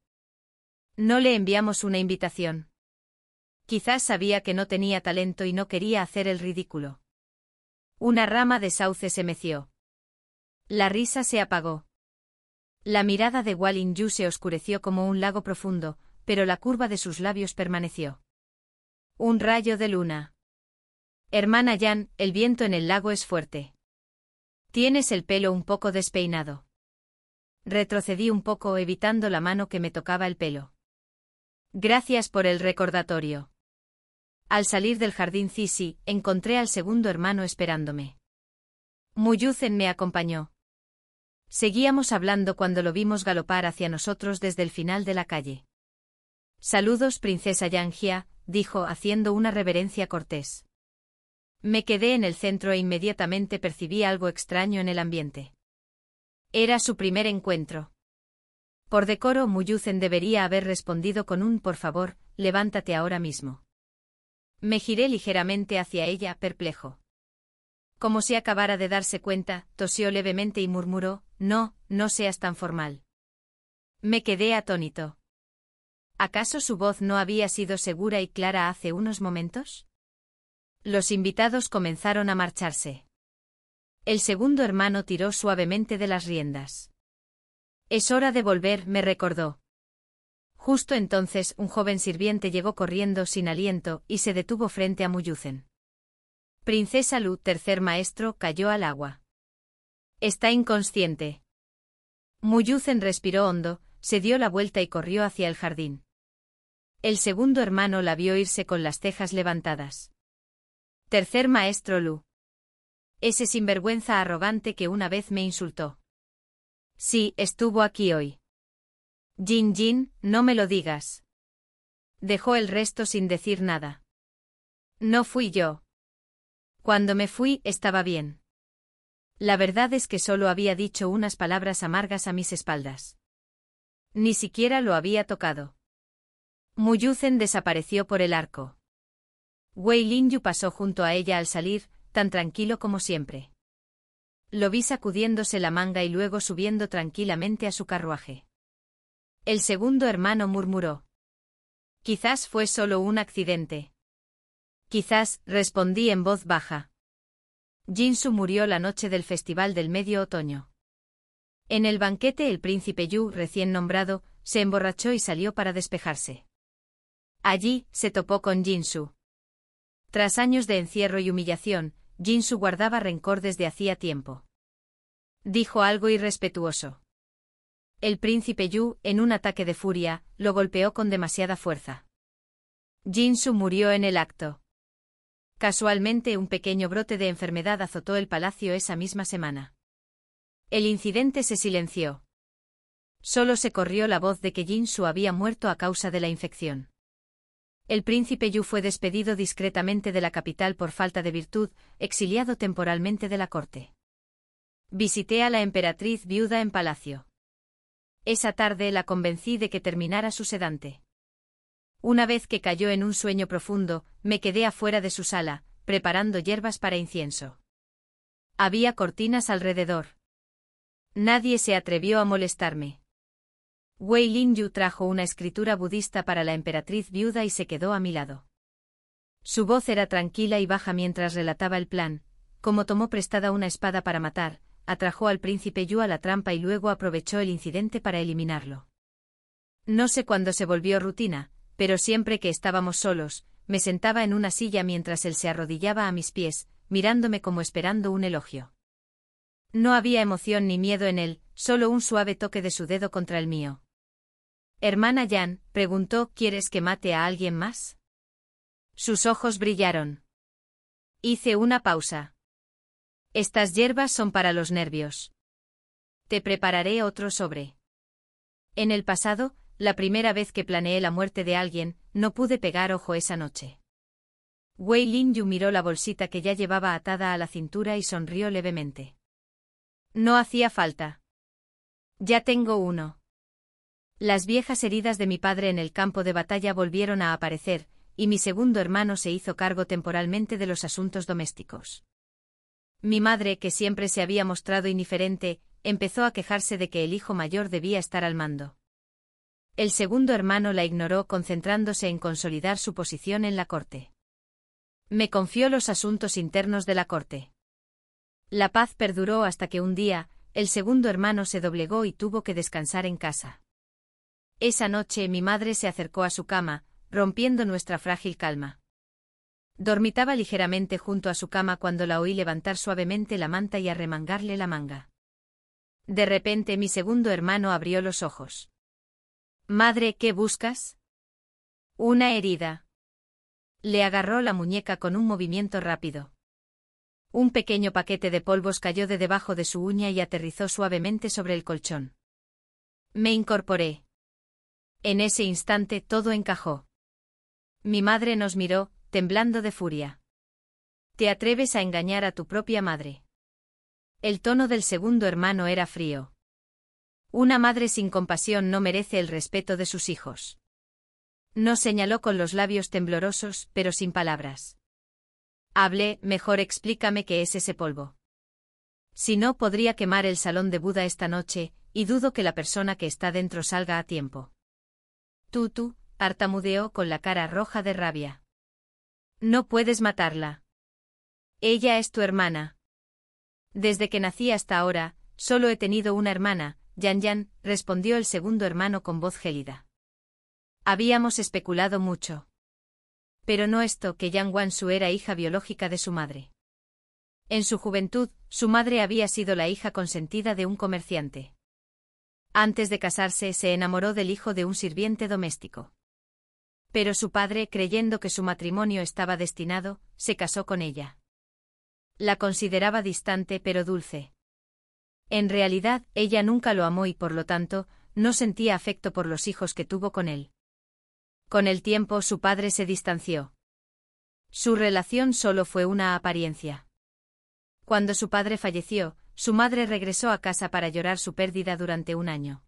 No le enviamos una invitación. Quizás sabía que no tenía talento y no quería hacer el ridículo. Una rama de sauce se meció. La risa se apagó. La mirada de Walin Yu se oscureció como un lago profundo, pero la curva de sus labios permaneció. Un rayo de luna. Hermana Yan, el viento en el lago es fuerte. Tienes el pelo un poco despeinado. Retrocedí un poco evitando la mano que me tocaba el pelo. Gracias por el recordatorio. Al salir del jardín Cisi, encontré al segundo hermano esperándome. Muyuzen me acompañó. Seguíamos hablando cuando lo vimos galopar hacia nosotros desde el final de la calle. Saludos, princesa Yanjia, dijo haciendo una reverencia cortés. Me quedé en el centro e inmediatamente percibí algo extraño en el ambiente. Era su primer encuentro. Por decoro, Muyuzen debería haber respondido con un por favor, levántate ahora mismo. Me giré ligeramente hacia ella, perplejo. Como si acabara de darse cuenta, tosió levemente y murmuró, no, no seas tan formal. Me quedé atónito. ¿Acaso su voz no había sido segura y clara hace unos momentos? Los invitados comenzaron a marcharse. El segundo hermano tiró suavemente de las riendas. Es hora de volver, me recordó. Justo entonces, un joven sirviente llegó corriendo sin aliento y se detuvo frente a Muyuzen. Princesa Lu, tercer maestro, cayó al agua. Está inconsciente. Muyuzen respiró hondo, se dio la vuelta y corrió hacia el jardín. El segundo hermano la vio irse con las cejas levantadas. Tercer maestro Lu. Ese sinvergüenza arrogante que una vez me insultó. Sí, estuvo aquí hoy. Jin Jin, no me lo digas. Dejó el resto sin decir nada. No fui yo. Cuando me fui, estaba bien. La verdad es que solo había dicho unas palabras amargas a mis espaldas. Ni siquiera lo había tocado. Muyuzen desapareció por el arco. Wei Linyu pasó junto a ella al salir, tan tranquilo como siempre. Lo vi sacudiéndose la manga y luego subiendo tranquilamente a su carruaje. El segundo hermano murmuró. Quizás fue solo un accidente. Quizás, respondí en voz baja. Jinsu murió la noche del festival del medio otoño. En el banquete el príncipe Yu, recién nombrado, se emborrachó y salió para despejarse. Allí, se topó con Jinsu. Tras años de encierro y humillación, Jinsu guardaba rencor desde hacía tiempo. Dijo algo irrespetuoso. El príncipe Yu, en un ataque de furia, lo golpeó con demasiada fuerza. Jinsu murió en el acto. Casualmente un pequeño brote de enfermedad azotó el palacio esa misma semana. El incidente se silenció. Solo se corrió la voz de que Jinsu había muerto a causa de la infección. El príncipe Yu fue despedido discretamente de la capital por falta de virtud, exiliado temporalmente de la corte. Visité a la emperatriz viuda en palacio. Esa tarde la convencí de que terminara su sedante. Una vez que cayó en un sueño profundo, me quedé afuera de su sala, preparando hierbas para incienso. Había cortinas alrededor. Nadie se atrevió a molestarme. Wei Lin-yu trajo una escritura budista para la emperatriz viuda y se quedó a mi lado. Su voz era tranquila y baja mientras relataba el plan, como tomó prestada una espada para matar, atrajo al príncipe Yu a la trampa y luego aprovechó el incidente para eliminarlo. No sé cuándo se volvió rutina, pero siempre que estábamos solos, me sentaba en una silla mientras él se arrodillaba a mis pies, mirándome como esperando un elogio. No había emoción ni miedo en él, solo un suave toque de su dedo contra el mío. «Hermana Yan», preguntó, «¿quieres que mate a alguien más?» Sus ojos brillaron. Hice una pausa. «Estas hierbas son para los nervios. Te prepararé otro sobre». En el pasado, la primera vez que planeé la muerte de alguien, no pude pegar ojo esa noche. Wei Lin-yu miró la bolsita que ya llevaba atada a la cintura y sonrió levemente. No hacía falta. Ya tengo uno. Las viejas heridas de mi padre en el campo de batalla volvieron a aparecer, y mi segundo hermano se hizo cargo temporalmente de los asuntos domésticos. Mi madre, que siempre se había mostrado indiferente, empezó a quejarse de que el hijo mayor debía estar al mando. El segundo hermano la ignoró, concentrándose en consolidar su posición en la corte. Me confió los asuntos internos de la corte. La paz perduró hasta que un día, el segundo hermano se doblegó y tuvo que descansar en casa. Esa noche mi madre se acercó a su cama, rompiendo nuestra frágil calma. Dormitaba ligeramente junto a su cama cuando la oí levantar suavemente la manta y arremangarle la manga. De repente mi segundo hermano abrió los ojos. «Madre, ¿qué buscas?» «Una herida». Le agarró la muñeca con un movimiento rápido. Un pequeño paquete de polvos cayó de debajo de su uña y aterrizó suavemente sobre el colchón. Me incorporé. En ese instante todo encajó. Mi madre nos miró, temblando de furia. «¿Te atreves a engañar a tu propia madre?» El tono del segundo hermano era frío. Una madre sin compasión no merece el respeto de sus hijos. Nos señaló con los labios temblorosos, pero sin palabras. Hablé, «Mejor explícame qué es ese polvo. Si no, podría quemar el salón de Buda esta noche, y dudo que la persona que está dentro salga a tiempo». Tú, tartamudeó con la cara roja de rabia. «No puedes matarla. Ella es tu hermana». «Desde que nací hasta ahora, solo he tenido una hermana, Yan», respondió el segundo hermano con voz gélida. Habíamos especulado mucho. Pero no esto, que Yang Wansu era hija biológica de su madre. En su juventud, su madre había sido la hija consentida de un comerciante. Antes de casarse, se enamoró del hijo de un sirviente doméstico. Pero su padre, creyendo que su matrimonio estaba destinado, se casó con ella. La consideraba distante pero dulce. En realidad, ella nunca lo amó y por lo tanto, no sentía afecto por los hijos que tuvo con él. Con el tiempo su padre se distanció. Su relación solo fue una apariencia. Cuando su padre falleció, su madre regresó a casa para llorar su pérdida durante un año.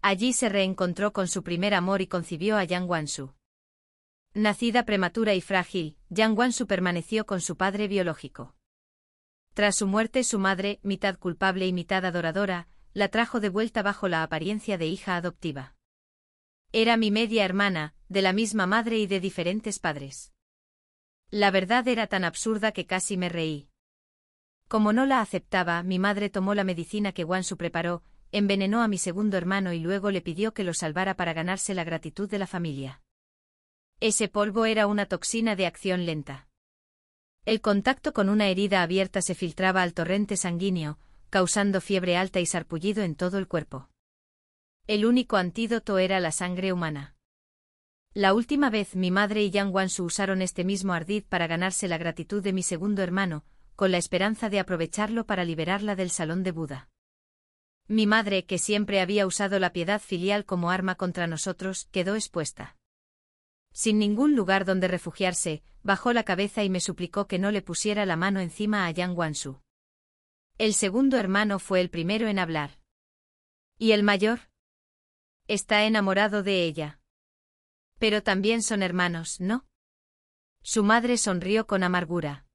Allí se reencontró con su primer amor y concibió a Yang Wansu. Nacida prematura y frágil, Yang Wansu permaneció con su padre biológico. Tras su muerte, su madre, mitad culpable y mitad adoradora, la trajo de vuelta bajo la apariencia de hija adoptiva. Era mi media hermana, de la misma madre y de diferentes padres. La verdad era tan absurda que casi me reí. Como no la aceptaba, mi madre tomó la medicina que Wansu preparó, envenenó a mi segundo hermano y luego le pidió que lo salvara para ganarse la gratitud de la familia. Ese polvo era una toxina de acción lenta. El contacto con una herida abierta se filtraba al torrente sanguíneo, causando fiebre alta y sarpullido en todo el cuerpo. El único antídoto era la sangre humana. La última vez mi madre y Yang Wansu usaron este mismo ardid para ganarse la gratitud de mi segundo hermano, con la esperanza de aprovecharlo para liberarla del salón de Buda. Mi madre, que siempre había usado la piedad filial como arma contra nosotros, quedó expuesta. Sin ningún lugar donde refugiarse, bajó la cabeza y me suplicó que no le pusiera la mano encima a Yang Wansu. El segundo hermano fue el primero en hablar. ¿Y el mayor? Está enamorado de ella. Pero también son hermanos, ¿no? Su madre sonrió con amargura.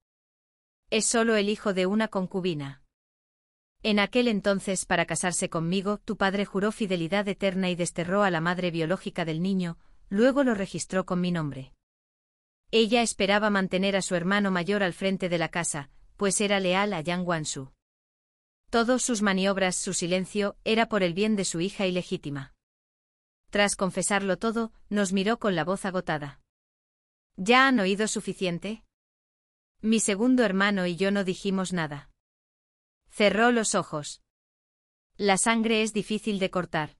Es solo el hijo de una concubina. En aquel entonces, para casarse conmigo, tu padre juró fidelidad eterna y desterró a la madre biológica del niño, luego lo registró con mi nombre. Ella esperaba mantener a su hermano mayor al frente de la casa, pues era leal a Yang Wansu. Todos sus maniobras, su silencio, era por el bien de su hija ilegítima. Tras confesarlo todo, nos miró con la voz agotada. ¿Ya han oído suficiente? Mi segundo hermano y yo no dijimos nada. Cerró los ojos. La sangre es difícil de cortar.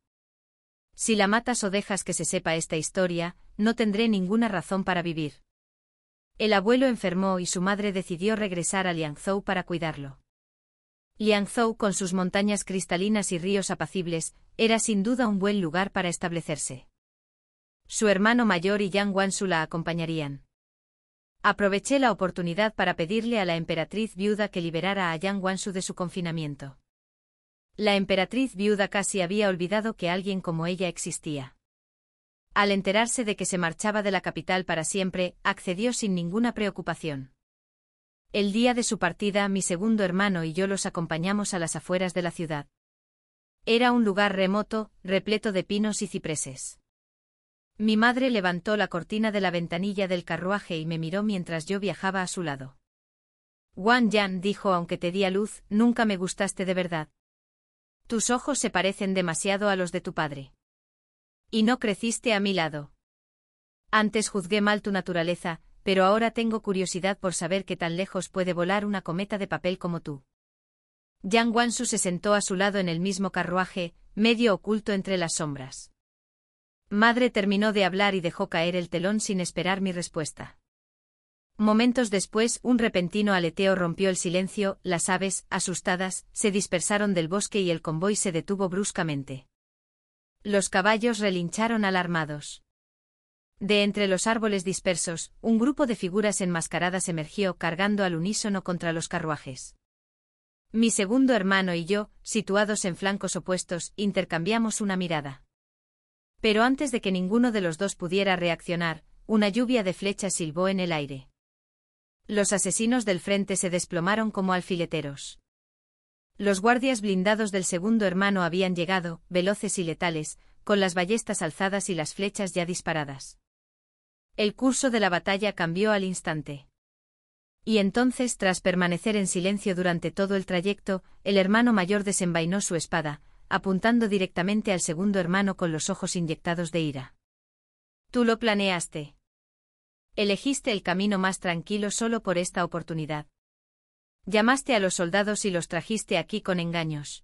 Si la matas o dejas que se sepa esta historia, no tendré ninguna razón para vivir. El abuelo enfermó y su madre decidió regresar a Liangzhou para cuidarlo. Liangzhou, con sus montañas cristalinas y ríos apacibles, era sin duda un buen lugar para establecerse. Su hermano mayor y Yang Wansu la acompañarían. Aproveché la oportunidad para pedirle a la emperatriz viuda que liberara a Yang Wansu de su confinamiento. La emperatriz viuda casi había olvidado que alguien como ella existía. Al enterarse de que se marchaba de la capital para siempre, accedió sin ninguna preocupación. El día de su partida, mi segundo hermano y yo los acompañamos a las afueras de la ciudad. Era un lugar remoto, repleto de pinos y cipreses. Mi madre levantó la cortina de la ventanilla del carruaje y me miró mientras yo viajaba a su lado. Wang Yan dijo: aunque te di a luz, nunca me gustaste de verdad. Tus ojos se parecen demasiado a los de tu padre. Y no creciste a mi lado. Antes juzgué mal tu naturaleza, pero ahora tengo curiosidad por saber qué tan lejos puede volar una cometa de papel como tú. Yang Wansu se sentó a su lado en el mismo carruaje, medio oculto entre las sombras. Madre terminó de hablar y dejó caer el telón sin esperar mi respuesta. Momentos después, un repentino aleteo rompió el silencio, las aves, asustadas, se dispersaron del bosque y el convoy se detuvo bruscamente. Los caballos relincharon alarmados. De entre los árboles dispersos, un grupo de figuras enmascaradas emergió cargando al unísono contra los carruajes. Mi segundo hermano y yo, situados en flancos opuestos, intercambiamos una mirada. Pero antes de que ninguno de los dos pudiera reaccionar, una lluvia de flechas silbó en el aire. Los asesinos del frente se desplomaron como alfileteros. Los guardias blindados del segundo hermano habían llegado, veloces y letales, con las ballestas alzadas y las flechas ya disparadas. El curso de la batalla cambió al instante. Y entonces, tras permanecer en silencio durante todo el trayecto, el hermano mayor desenvainó su espada, apuntando directamente al segundo hermano con los ojos inyectados de ira. Tú lo planeaste. Elegiste el camino más tranquilo solo por esta oportunidad. Llamaste a los soldados y los trajiste aquí con engaños.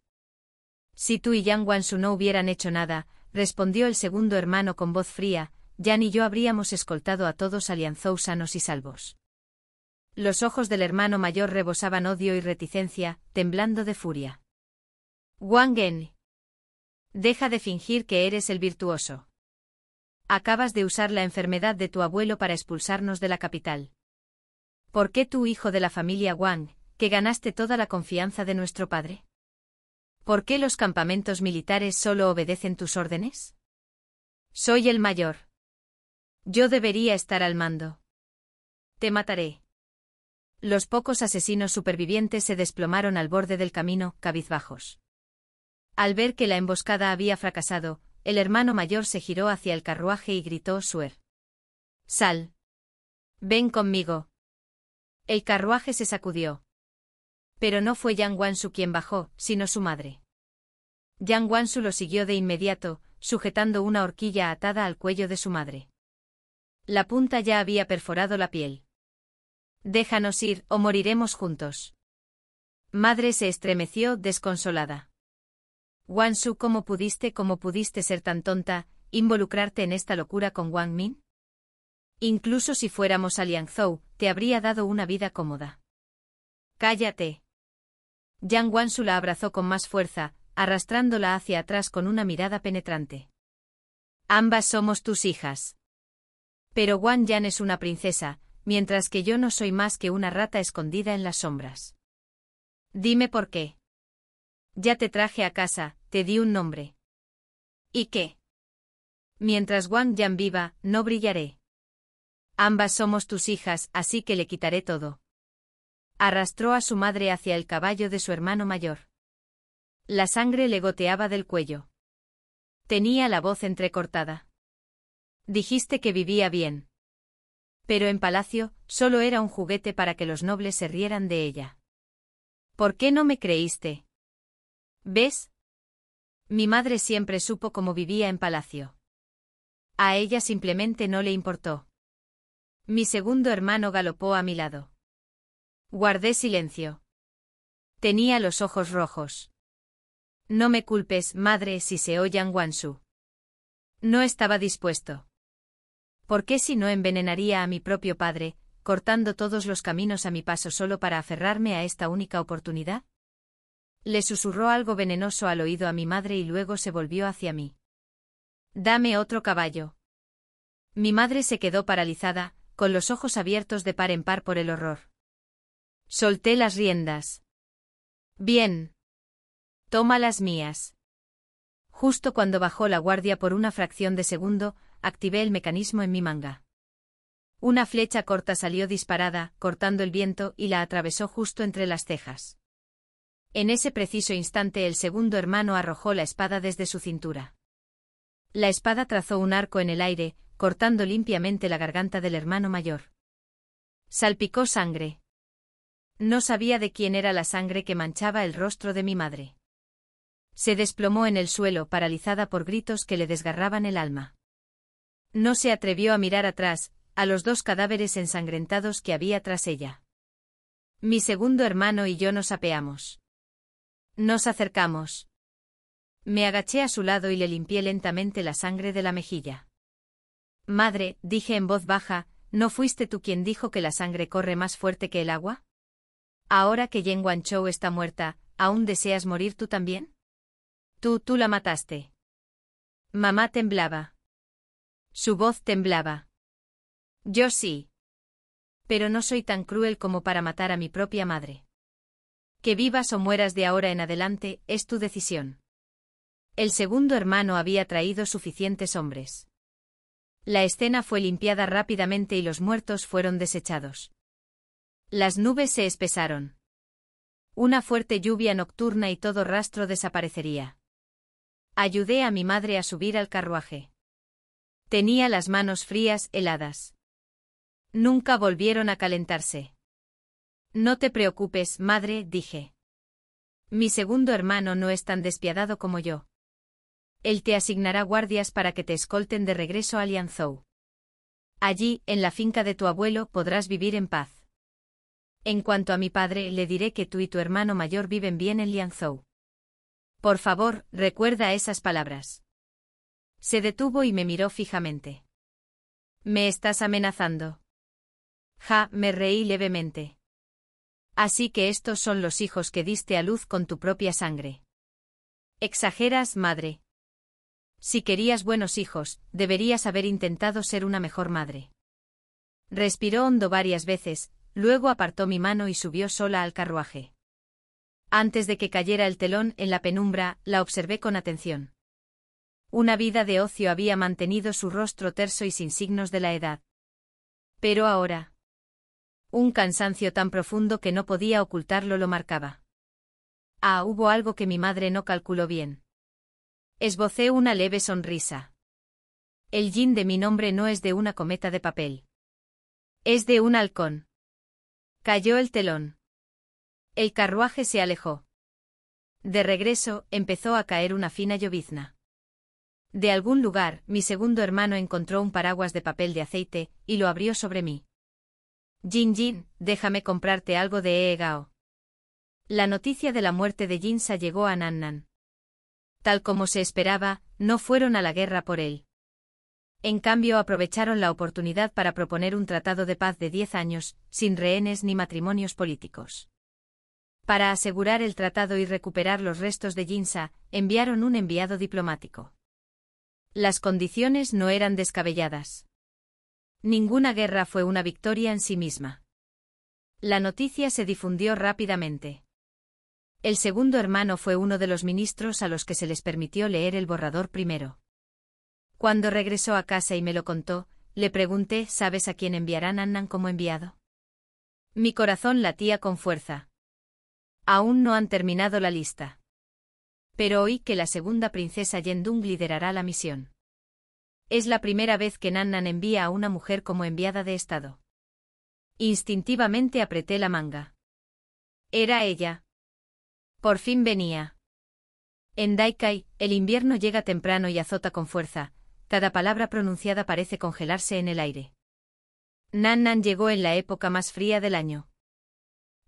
Si tú y Yang Wansu no hubieran hecho nada, respondió el segundo hermano con voz fría, Yan y yo habríamos escoltado a todos a Liangzhou sanos y salvos. Los ojos del hermano mayor rebosaban odio y reticencia, temblando de furia. Wang Gen. Deja de fingir que eres el virtuoso. Acabas de usar la enfermedad de tu abuelo para expulsarnos de la capital. ¿Por qué tú, hijo de la familia Wang, que ganaste toda la confianza de nuestro padre? ¿Por qué los campamentos militares solo obedecen tus órdenes? Soy el mayor. Yo debería estar al mando. Te mataré. Los pocos asesinos supervivientes se desplomaron al borde del camino, cabizbajos. Al ver que la emboscada había fracasado, el hermano mayor se giró hacia el carruaje y gritó: Suer. Sal. Ven conmigo. El carruaje se sacudió. Pero no fue Yang Wansu quien bajó, sino su madre. Yang Wansu lo siguió de inmediato, sujetando una horquilla atada al cuello de su madre. La punta ya había perforado la piel. Déjanos ir, o moriremos juntos. Madre se estremeció, desconsolada. Wansu, ¿cómo pudiste ser tan tonta, involucrarte en esta locura con Wang Min? Incluso si fuéramos a Liangzhou, te habría dado una vida cómoda. Cállate. Yang Wansu la abrazó con más fuerza, arrastrándola hacia atrás con una mirada penetrante. Ambas somos tus hijas. Pero Wang Yan es una princesa, mientras que yo no soy más que una rata escondida en las sombras. Dime por qué. Ya te traje a casa, te di un nombre. ¿Y qué? Mientras Wang Yan viva, no brillaré. Ambas somos tus hijas, así que le quitaré todo. Arrastró a su madre hacia el caballo de su hermano mayor. La sangre le goteaba del cuello. Tenía la voz entrecortada. Dijiste que vivía bien. Pero en palacio, solo era un juguete para que los nobles se rieran de ella. ¿Por qué no me creíste? ¿Ves? Mi madre siempre supo cómo vivía en palacio. A ella simplemente no le importó. Mi segundo hermano galopó a mi lado. Guardé silencio. Tenía los ojos rojos. No me culpes, madre, si se oyan Wansu. No estaba dispuesto. ¿Por qué si no envenenaría a mi propio padre, cortando todos los caminos a mi paso solo para aferrarme a esta única oportunidad? Le susurró algo venenoso al oído a mi madre y luego se volvió hacia mí. Dame otro caballo. Mi madre se quedó paralizada, con los ojos abiertos de par en par por el horror. Solté las riendas. Bien. Toma las mías. Justo cuando bajó la guardia por una fracción de segundo, activé el mecanismo en mi manga. Una flecha corta salió disparada, cortando el viento y la atravesó justo entre las cejas. En ese preciso instante el segundo hermano arrojó la espada desde su cintura. La espada trazó un arco en el aire, cortando limpiamente la garganta del hermano mayor. Salpicó sangre. No sabía de quién era la sangre que manchaba el rostro de mi madre. Se desplomó en el suelo, paralizada por gritos que le desgarraban el alma. No se atrevió a mirar atrás, a los dos cadáveres ensangrentados que había tras ella. Mi segundo hermano y yo nos apeamos. Nos acercamos. Me agaché a su lado y le limpié lentamente la sangre de la mejilla. Madre, dije en voz baja, ¿no fuiste tú quien dijo que la sangre corre más fuerte que el agua? Ahora que Yen Wanchou está muerta, ¿aún deseas morir tú también? Tú la mataste. Mamá temblaba. Su voz temblaba. Yo sí. Pero no soy tan cruel como para matar a mi propia madre. Que vivas o mueras de ahora en adelante, es tu decisión. El segundo hermano había traído suficientes hombres. La escena fue limpiada rápidamente y los muertos fueron desechados. Las nubes se espesaron. Una fuerte lluvia nocturna y todo rastro desaparecería. Ayudé a mi madre a subir al carruaje. Tenía las manos frías, heladas. Nunca volvieron a calentarse. No te preocupes, madre, dije. Mi segundo hermano no es tan despiadado como yo. Él te asignará guardias para que te escolten de regreso a Lianzhou. Allí, en la finca de tu abuelo, podrás vivir en paz. En cuanto a mi padre, le diré que tú y tu hermano mayor viven bien en Lianzhou. Por favor, recuerda esas palabras. Se detuvo y me miró fijamente. ¿Me estás amenazando? Ja, me reí levemente. Así que estos son los hijos que diste a luz con tu propia sangre. Exageras, madre. Si querías buenos hijos, deberías haber intentado ser una mejor madre. Respiró hondo varias veces, luego apartó mi mano y subió sola al carruaje. Antes de que cayera el telón en la penumbra, la observé con atención. Una vida de ocio había mantenido su rostro terso y sin signos de la edad. Pero ahora, un cansancio tan profundo que no podía ocultarlo lo marcaba. Hubo algo que mi madre no calculó bien. Esbocé una leve sonrisa. El yin de mi nombre no es de una cometa de papel. Es de un halcón. Cayó el telón. El carruaje se alejó. De regreso, empezó a caer una fina llovizna. De algún lugar, mi segundo hermano encontró un paraguas de papel de aceite, y lo abrió sobre mí. Jin Jin, déjame comprarte algo de Gao. La noticia de la muerte de Jinsa llegó a Nannan. Tal como se esperaba, no fueron a la guerra por él. En cambio aprovecharon la oportunidad para proponer un tratado de paz de 10 años, sin rehenes ni matrimonios políticos. Para asegurar el tratado y recuperar los restos de Jinsa, enviaron un enviado diplomático. Las condiciones no eran descabelladas. Ninguna guerra fue una victoria en sí misma. La noticia se difundió rápidamente. El segundo hermano fue uno de los ministros a los que se les permitió leer el borrador primero. Cuando regresó a casa y me lo contó, le pregunté, ¿sabes a quién enviarán Annan como enviado? Mi corazón latía con fuerza. Aún no han terminado la lista. pero oí que la segunda princesa Yendung liderará la misión. Es la primera vez que Nannan envía a una mujer como enviada de Estado. Instintivamente apreté la manga. Era ella. Por fin venía. En Daikai, el invierno llega temprano y azota con fuerza, cada palabra pronunciada parece congelarse en el aire. Nannan llegó en la época más fría del año.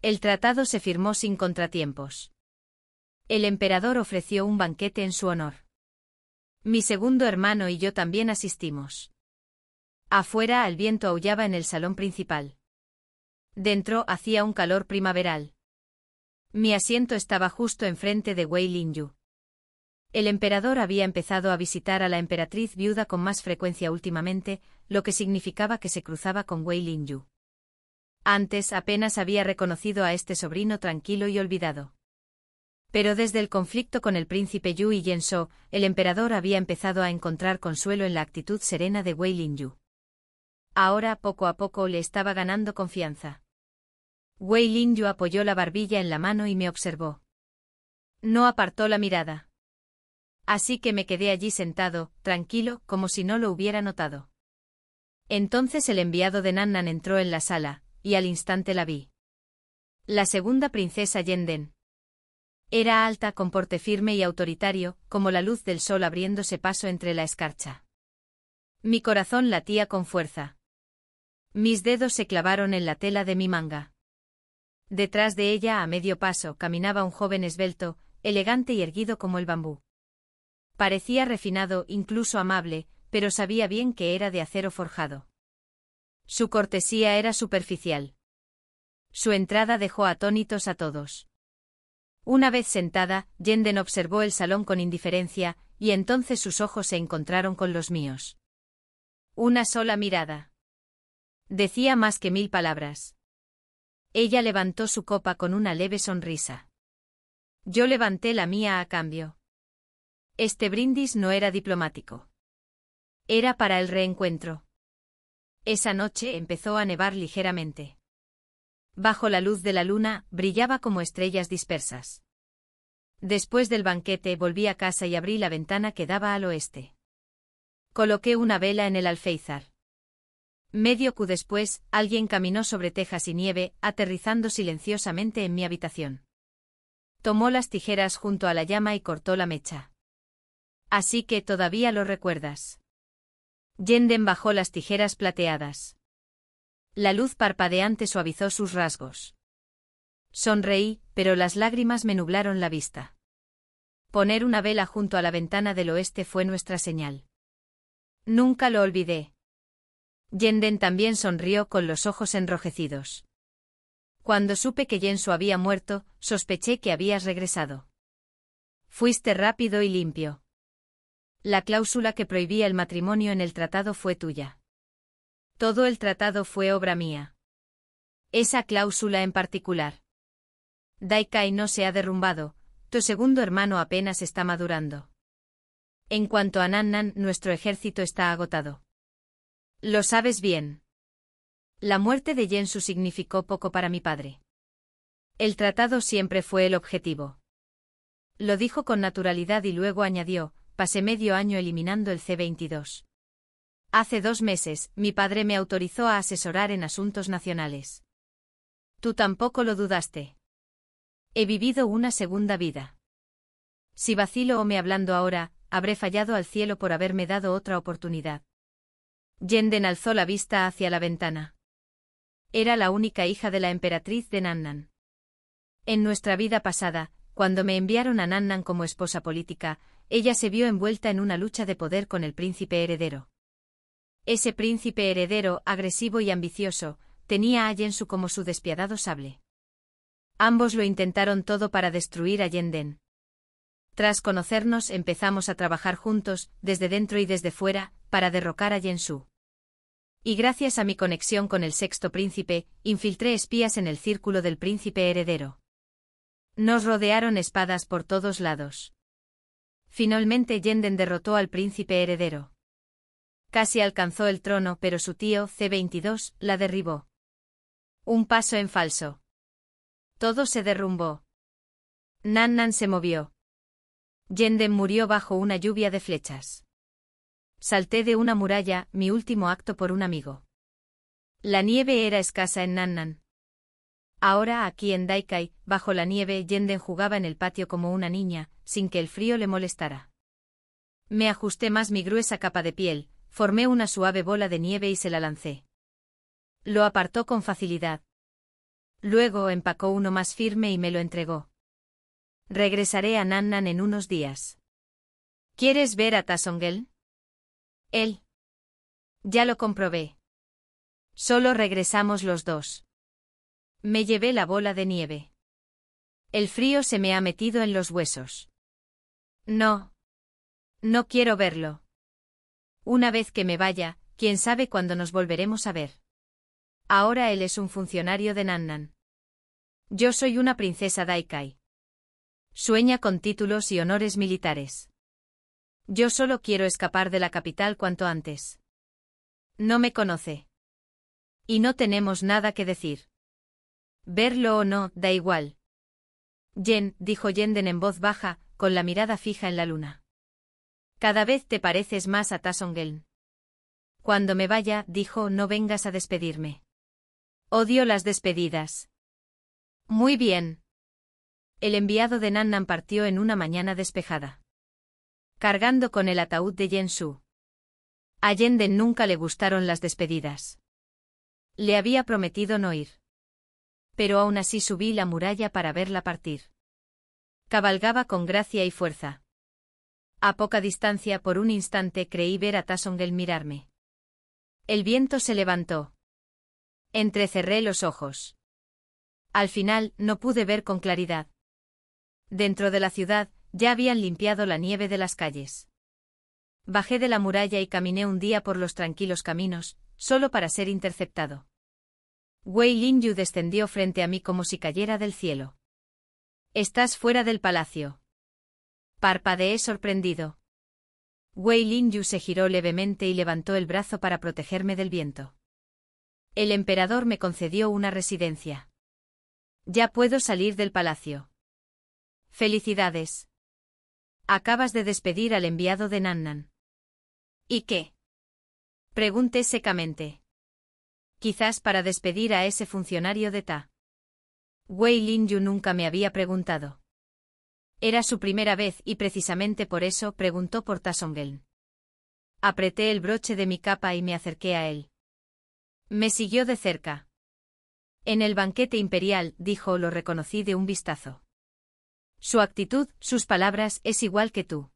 El tratado se firmó sin contratiempos. El emperador ofreció un banquete en su honor. Mi segundo hermano y yo también asistimos. Afuera el viento aullaba en el salón principal. Dentro hacía un calor primaveral. Mi asiento estaba justo enfrente de Wei Linyu. El emperador había empezado a visitar a la emperatriz viuda con más frecuencia últimamente, lo que significaba que se cruzaba con Wei Linyu. Antes apenas había reconocido a este sobrino tranquilo y olvidado. Pero desde el conflicto con el príncipe Yu y Yenso, el emperador había empezado a encontrar consuelo en la actitud serena de Wei Linyu. Ahora, poco a poco, le estaba ganando confianza. Wei Linyu apoyó la barbilla en la mano y me observó. No apartó la mirada. Así que me quedé allí sentado, tranquilo, como si no lo hubiera notado. Entonces el enviado de Nannan entró en la sala, y al instante la vi. La segunda princesa Yenden. Era alta con porte firme y autoritario, como la luz del sol abriéndose paso entre la escarcha. Mi corazón latía con fuerza. Mis dedos se clavaron en la tela de mi manga. Detrás de ella, a medio paso, caminaba un joven esbelto, elegante y erguido como el bambú. Parecía refinado, incluso amable, pero sabía bien que era de acero forjado. Su cortesía era superficial. Su entrada dejó atónitos a todos. Una vez sentada, Yenden observó el salón con indiferencia, y entonces sus ojos se encontraron con los míos. Una sola mirada. Decía más que 1000 palabras. Ella levantó su copa con una leve sonrisa. Yo levanté la mía a cambio. Este brindis no era diplomático. Era para el reencuentro. Esa noche empezó a nevar ligeramente. Bajo la luz de la luna, brillaba como estrellas dispersas. Después del banquete volví a casa y abrí la ventana que daba al oeste. Coloqué una vela en el alféizar. Medio Q después, alguien caminó sobre tejas y nieve, aterrizando silenciosamente en mi habitación. Tomó las tijeras junto a la llama y cortó la mecha. Así que todavía lo recuerdas. Yenden bajó las tijeras plateadas. La luz parpadeante suavizó sus rasgos. Sonreí, pero las lágrimas me nublaron la vista. Poner una vela junto a la ventana del oeste fue nuestra señal. Nunca lo olvidé. Yenden también sonrió con los ojos enrojecidos. Cuando supe que Yensu había muerto, sospeché que habías regresado. Fuiste rápido y limpio. La cláusula que prohibía el matrimonio en el tratado fue tuya. Todo el tratado fue obra mía. Esa cláusula en particular. Daikai no se ha derrumbado, tu segundo hermano apenas está madurando. En cuanto a Nannan, nuestro ejército está agotado. Lo sabes bien. La muerte de Yensu significó poco para mi padre. El tratado siempre fue el objetivo. Lo dijo con naturalidad y luego añadió, pasé medio año eliminando el C-22. Hace 2 meses, mi padre me autorizó a asesorar en asuntos nacionales. Tú tampoco lo dudaste. He vivido una segunda vida. Si vacilo o me hablando ahora, habré fallado al cielo por haberme dado otra oportunidad. Yenden alzó la vista hacia la ventana. Era la única hija de la emperatriz de Nannan. En nuestra vida pasada, cuando me enviaron a Nannan como esposa política, ella se vio envuelta en una lucha de poder con el príncipe heredero. Ese príncipe heredero, agresivo y ambicioso, tenía a Yensu como su despiadado sable. Ambos lo intentaron todo para destruir a Yenden. Tras conocernos empezamos a trabajar juntos, desde dentro y desde fuera, para derrocar a Yensu. Y gracias a mi conexión con el sexto príncipe, infiltré espías en el círculo del príncipe heredero. Nos rodearon espadas por todos lados. Finalmente Yenden derrotó al príncipe heredero. Casi alcanzó el trono, pero su tío, C-22, la derribó. Un paso en falso. Todo se derrumbó. Nannan se movió. Yenden murió bajo una lluvia de flechas. Salté de una muralla, mi último acto por un amigo. La nieve era escasa en Nannan. Ahora, aquí en Daikai, bajo la nieve, Yenden jugaba en el patio como una niña, sin que el frío le molestara. Me ajusté más mi gruesa capa de piel, formé una suave bola de nieve y se la lancé. Lo apartó con facilidad. Luego empacó uno más firme y me lo entregó. Regresaré a Nannan en unos días. ¿Quieres ver a Tasongel? Él. Ya lo comprobé. Solo regresamos los dos. Me llevé la bola de nieve. El frío se me ha metido en los huesos. No. No quiero verlo. Una vez que me vaya, quién sabe cuándo nos volveremos a ver. Ahora él es un funcionario de Nannan. Yo soy una princesa Daikai. Sueña con títulos y honores militares. Yo solo quiero escapar de la capital cuanto antes. No me conoce. Y no tenemos nada que decir. Verlo o no, da igual. Yen, dijo Yenden en voz baja, con la mirada fija en la luna. Cada vez te pareces más a Tasongel. Cuando me vaya, dijo, no vengas a despedirme. Odio las despedidas. Muy bien. El enviado de Nannan partió en una mañana despejada, cargando con el ataúd de Yensu. A Yenden nunca le gustaron las despedidas. Le había prometido no ir. Pero aún así subí la muralla para verla partir. Cabalgaba con gracia y fuerza. A poca distancia, por un instante, creí ver a Tasongel mirarme. El viento se levantó. Entrecerré los ojos. Al final, no pude ver con claridad. Dentro de la ciudad, ya habían limpiado la nieve de las calles. Bajé de la muralla y caminé un día por los tranquilos caminos, solo para ser interceptado. Wei Linyu descendió frente a mí como si cayera del cielo. «Estás fuera del palacio». Parpadeé sorprendido. Wei Linyu se giró levemente y levantó el brazo para protegerme del viento. «El emperador me concedió una residencia. Ya puedo salir del palacio». «Felicidades. Acabas de despedir al enviado de Nannan». «¿Y qué?», pregunté secamente. «Quizás para despedir a ese funcionario de Ta». Wei Linyu nunca me había preguntado. Era su primera vez y precisamente por eso preguntó por Tasongel. Apreté el broche de mi capa y me acerqué a él. Me siguió de cerca. «En el banquete imperial», dijo, lo reconocí de un vistazo. Su actitud, sus palabras, es igual que tú.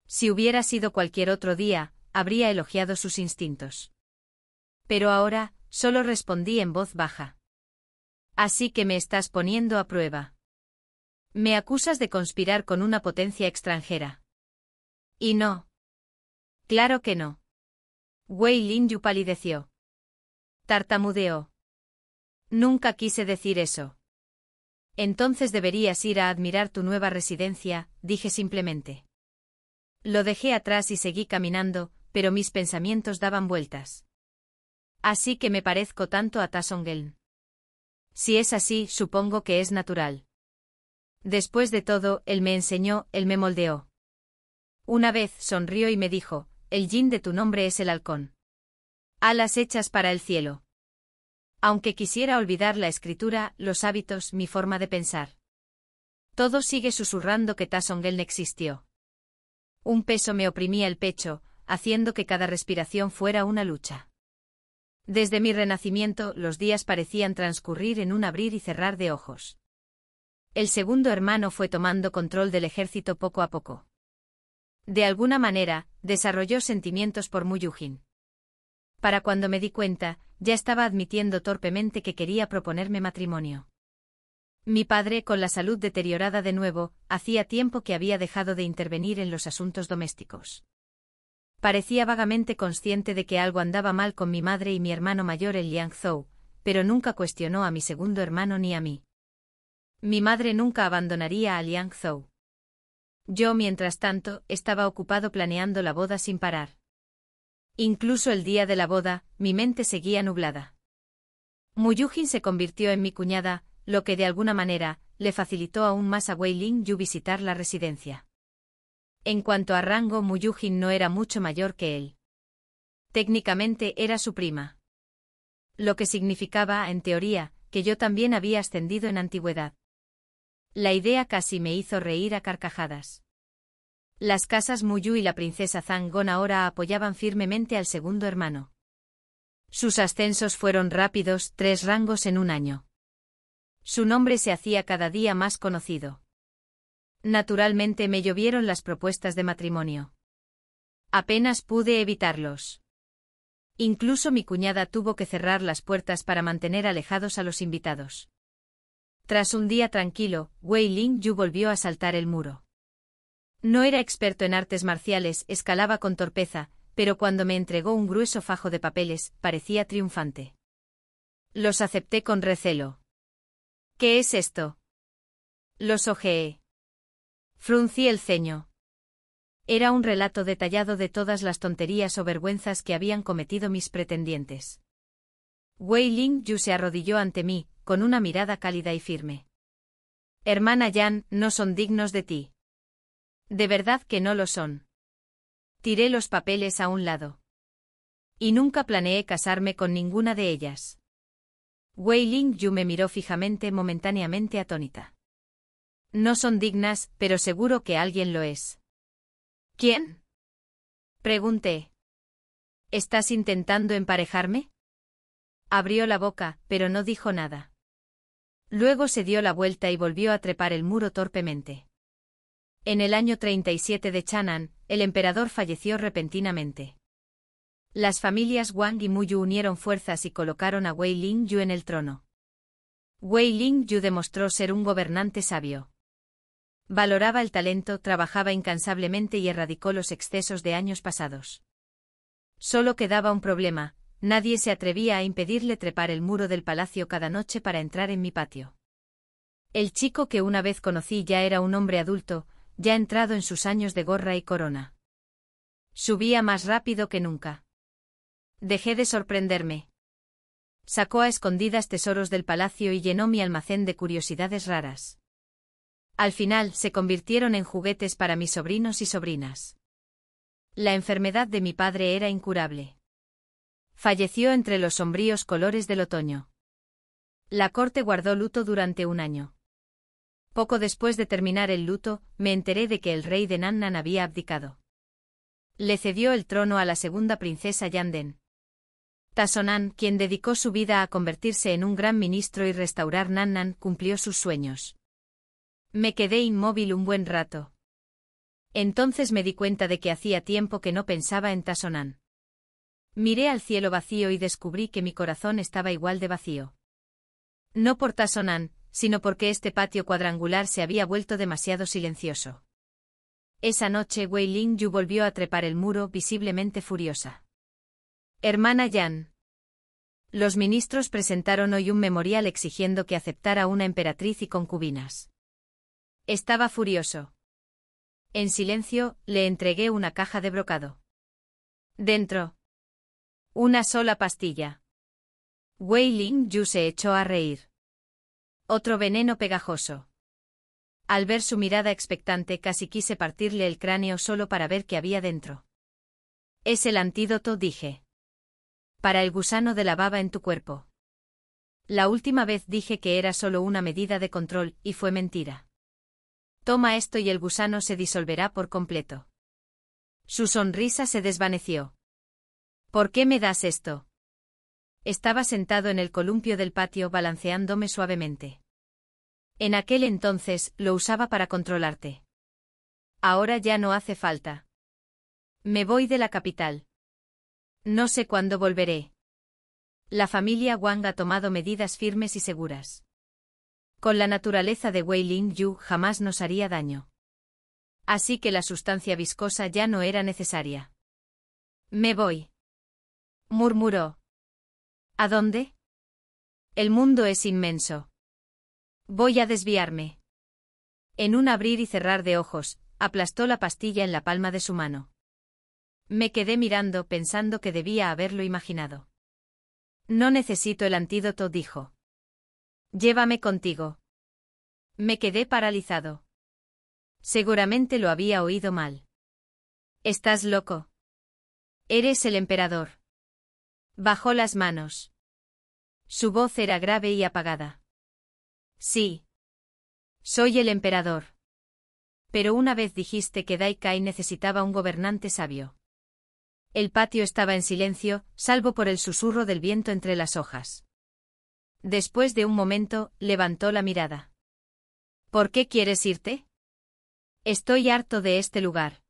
Si hubiera sido cualquier otro día, habría elogiado sus instintos. Pero ahora, solo respondí en voz baja. Así que me estás poniendo a prueba. Me acusas de conspirar con una potencia extranjera. Y no. Claro que no. Wei Linyu palideció. Tartamudeó. Nunca quise decir eso. Entonces deberías ir a admirar tu nueva residencia, dije simplemente. Lo dejé atrás y seguí caminando, pero mis pensamientos daban vueltas. Así que me parezco tanto a Tasongel. Si es así, supongo que es natural. Después de todo, él me enseñó, él me moldeó. Una vez sonrió y me dijo, el yin de tu nombre es el halcón. Alas hechas para el cielo. Aunque quisiera olvidar la escritura, los hábitos, mi forma de pensar. Todo sigue susurrando que Tasongel existió. Un peso me oprimía el pecho, haciendo que cada respiración fuera una lucha. Desde mi renacimiento, los días parecían transcurrir en un abrir y cerrar de ojos. El segundo hermano fue tomando control del ejército poco a poco. De alguna manera, desarrolló sentimientos por Muyujin. Para cuando me di cuenta, ya estaba admitiendo torpemente que quería proponerme matrimonio. Mi padre, con la salud deteriorada de nuevo, hacía tiempo que había dejado de intervenir en los asuntos domésticos. Parecía vagamente consciente de que algo andaba mal con mi madre y mi hermano mayor el Liang Zhou, pero nunca cuestionó a mi segundo hermano ni a mí. Mi madre nunca abandonaría a Liang Zhou. Yo, mientras tanto, estaba ocupado planeando la boda sin parar. Incluso el día de la boda, mi mente seguía nublada. Muyujin se convirtió en mi cuñada, lo que de alguna manera, le facilitó aún más a Wei Linyu visitar la residencia. En cuanto a rango, Muyujin no era mucho mayor que él. Técnicamente era su prima. Lo que significaba, en teoría, que yo también había ascendido en antigüedad. La idea casi me hizo reír a carcajadas. Las casas Muyu y la princesa Zangon ahora apoyaban firmemente al segundo hermano. Sus ascensos fueron rápidos, 3 rangos en un año. Su nombre se hacía cada día más conocido. Naturalmente me llovieron las propuestas de matrimonio. Apenas pude evitarlos. Incluso mi cuñada tuvo que cerrar las puertas para mantener alejados a los invitados. Tras un día tranquilo, Wei Lingyu volvió a saltar el muro. No era experto en artes marciales, escalaba con torpeza, pero cuando me entregó un grueso fajo de papeles, parecía triunfante. Los acepté con recelo. ¿Qué es esto? Los hojeé. Fruncí el ceño. Era un relato detallado de todas las tonterías o vergüenzas que habían cometido mis pretendientes. Wei Lingyu se arrodilló ante mí, con una mirada cálida y firme. Hermana Yan, no son dignos de ti. De verdad que no lo son. Tiré los papeles a un lado. Y nunca planeé casarme con ninguna de ellas. Wei Lingyu me miró fijamente, momentáneamente atónita. No son dignas, pero seguro que alguien lo es. ¿Quién? Pregunté. ¿Estás intentando emparejarme? Abrió la boca, pero no dijo nada. Luego se dio la vuelta y volvió a trepar el muro torpemente. En el año 37 de Chan'an, el emperador falleció repentinamente. Las familias Wang y Muyu unieron fuerzas y colocaron a Wei Lingyu en el trono. Wei Lingyu demostró ser un gobernante sabio. Valoraba el talento, trabajaba incansablemente y erradicó los excesos de años pasados. Solo quedaba un problema: nadie se atrevía a impedirle trepar el muro del palacio cada noche para entrar en mi patio. El chico que una vez conocí ya era un hombre adulto, ya entrado en sus años de gorra y corona. Subía más rápido que nunca. Dejé de sorprenderme. Sacó a escondidas tesoros del palacio y llenó mi almacén de curiosidades raras. Al final se convirtieron en juguetes para mis sobrinos y sobrinas. La enfermedad de mi padre era incurable. Falleció entre los sombríos colores del otoño. La corte guardó luto durante un año. Poco después de terminar el luto, me enteré de que el rey de Nannan había abdicado. Le cedió el trono a la segunda princesa Yanden. Tasonan, quien dedicó su vida a convertirse en un gran ministro y restaurar Nannan, cumplió sus sueños. Me quedé inmóvil un buen rato. Entonces me di cuenta de que hacía tiempo que no pensaba en Tasonan. Miré al cielo vacío y descubrí que mi corazón estaba igual de vacío. No por Tasonan, sino porque este patio cuadrangular se había vuelto demasiado silencioso. Esa noche Wei Lingyu volvió a trepar el muro, visiblemente furiosa. Hermana Yan. Los ministros presentaron hoy un memorial exigiendo que aceptara una emperatriz y concubinas. Estaba furioso. En silencio, le entregué una caja de brocado. Dentro. Una sola pastilla. Wei Lingyu se echó a reír. Otro veneno pegajoso. Al ver su mirada expectante casi quise partirle el cráneo solo para ver qué había dentro. Es el antídoto, dije. Para el gusano de la baba en tu cuerpo. La última vez dije que era solo una medida de control, y fue mentira. Toma esto y el gusano se disolverá por completo. Su sonrisa se desvaneció. ¿Por qué me das esto? Estaba sentado en el columpio del patio balanceándome suavemente. En aquel entonces, lo usaba para controlarte. Ahora ya no hace falta. Me voy de la capital. No sé cuándo volveré. La familia Wang ha tomado medidas firmes y seguras. Con la naturaleza de Wei Lingyu jamás nos haría daño. Así que la sustancia viscosa ya no era necesaria. Me voy. Murmuró. ¿A dónde? El mundo es inmenso. Voy a desviarme. En un abrir y cerrar de ojos, aplastó la pastilla en la palma de su mano. Me quedé mirando pensando que debía haberlo imaginado. No necesito el antídoto, dijo. Llévame contigo. Me quedé paralizado. Seguramente lo había oído mal. ¿Estás loco? Eres el emperador. Bajó las manos. Su voz era grave y apagada. Sí. Soy el emperador. Pero una vez dijiste que Dai-Kai necesitaba un gobernante sabio. El patio estaba en silencio, salvo por el susurro del viento entre las hojas. Después de un momento, levantó la mirada. ¿Por qué quieres irte? Estoy harto de este lugar.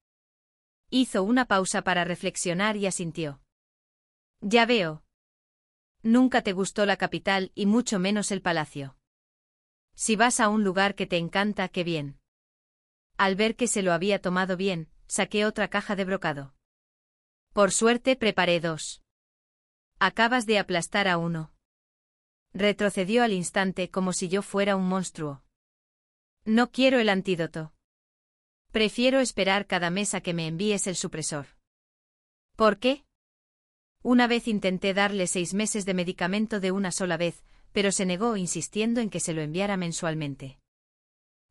Hizo una pausa para reflexionar y asintió. Ya veo. Nunca te gustó la capital y mucho menos el palacio. Si vas a un lugar que te encanta, qué bien. Al ver que se lo había tomado bien, saqué otra caja de brocado. Por suerte preparé 2. Acabas de aplastar a uno. Retrocedió al instante como si yo fuera un monstruo. No quiero el antídoto. Prefiero esperar cada mes a que me envíes el supresor. ¿Por qué? Una vez intenté darle 6 meses de medicamento de una sola vez, pero se negó insistiendo en que se lo enviara mensualmente.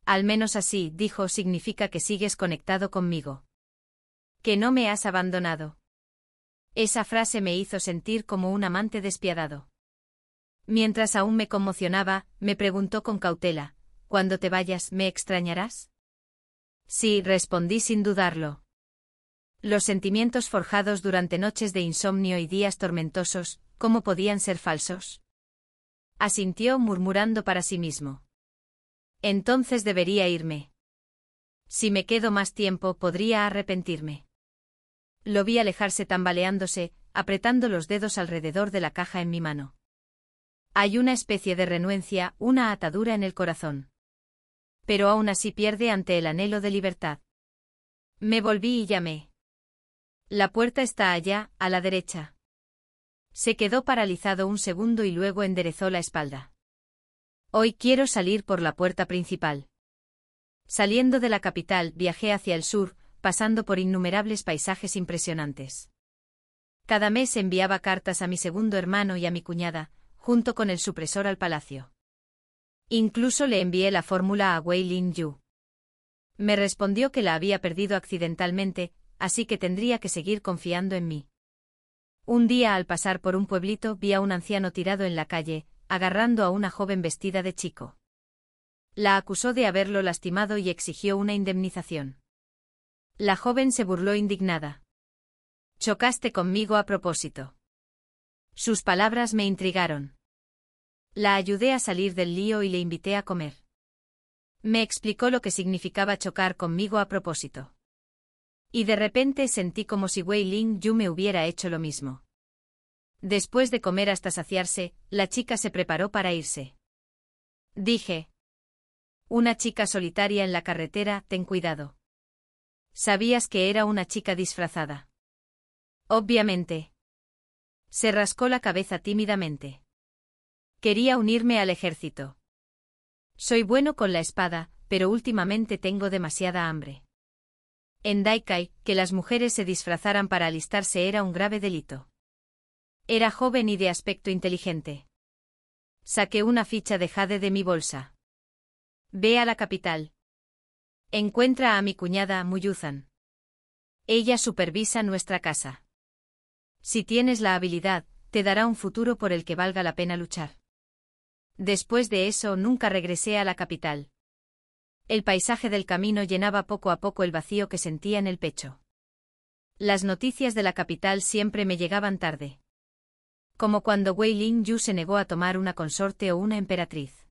Al menos así, dijo, significa que sigues conectado conmigo. Que no me has abandonado. Esa frase me hizo sentir como un amante despiadado. Mientras aún me conmocionaba, me preguntó con cautela, «¿Cuando te vayas, me extrañarás?» Sí, respondí sin dudarlo. Los sentimientos forjados durante noches de insomnio y días tormentosos, ¿cómo podían ser falsos? Asintió murmurando para sí mismo. Entonces debería irme. Si me quedo más tiempo, podría arrepentirme. Lo vi alejarse tambaleándose, apretando los dedos alrededor de la caja en mi mano. Hay una especie de renuencia, una atadura en el corazón. Pero aún así pierde ante el anhelo de libertad. Me volví y llamé. La puerta está allá, a la derecha. Se quedó paralizado un segundo y luego enderezó la espalda. Hoy quiero salir por la puerta principal. Saliendo de la capital, viajé hacia el sur, pasando por innumerables paisajes impresionantes. Cada mes enviaba cartas a mi segundo hermano y a mi cuñada, junto con el supresor al palacio. Incluso le envié la fórmula a Wei Lin Yu. Me respondió que la había perdido accidentalmente, así que tendría que seguir confiando en mí. Un día al pasar por un pueblito vi a un anciano tirado en la calle, agarrando a una joven vestida de chico. La acusó de haberlo lastimado y exigió una indemnización. La joven se burló indignada. «Chocaste conmigo a propósito». Sus palabras me intrigaron. La ayudé a salir del lío y le invité a comer. Me explicó lo que significaba chocar conmigo a propósito. Y de repente sentí como si Wei Ling Yu me hubiera hecho lo mismo. Después de comer hasta saciarse, la chica se preparó para irse. Dije. Una chica solitaria en la carretera, ten cuidado. ¿Sabías que era una chica disfrazada? Obviamente. Se rascó la cabeza tímidamente. Quería unirme al ejército. Soy bueno con la espada, pero últimamente tengo demasiada hambre. En Dai-Kai, que las mujeres se disfrazaran para alistarse era un grave delito. Era joven y de aspecto inteligente. Saqué una ficha de jade de mi bolsa. Ve a la capital. Encuentra a mi cuñada Muyuzan. Ella supervisa nuestra casa. Si tienes la habilidad, te dará un futuro por el que valga la pena luchar. Después de eso nunca regresé a la capital. El paisaje del camino llenaba poco a poco el vacío que sentía en el pecho. Las noticias de la capital siempre me llegaban tarde. Como cuando Wei Ling Yu se negó a tomar una consorte o una emperatriz.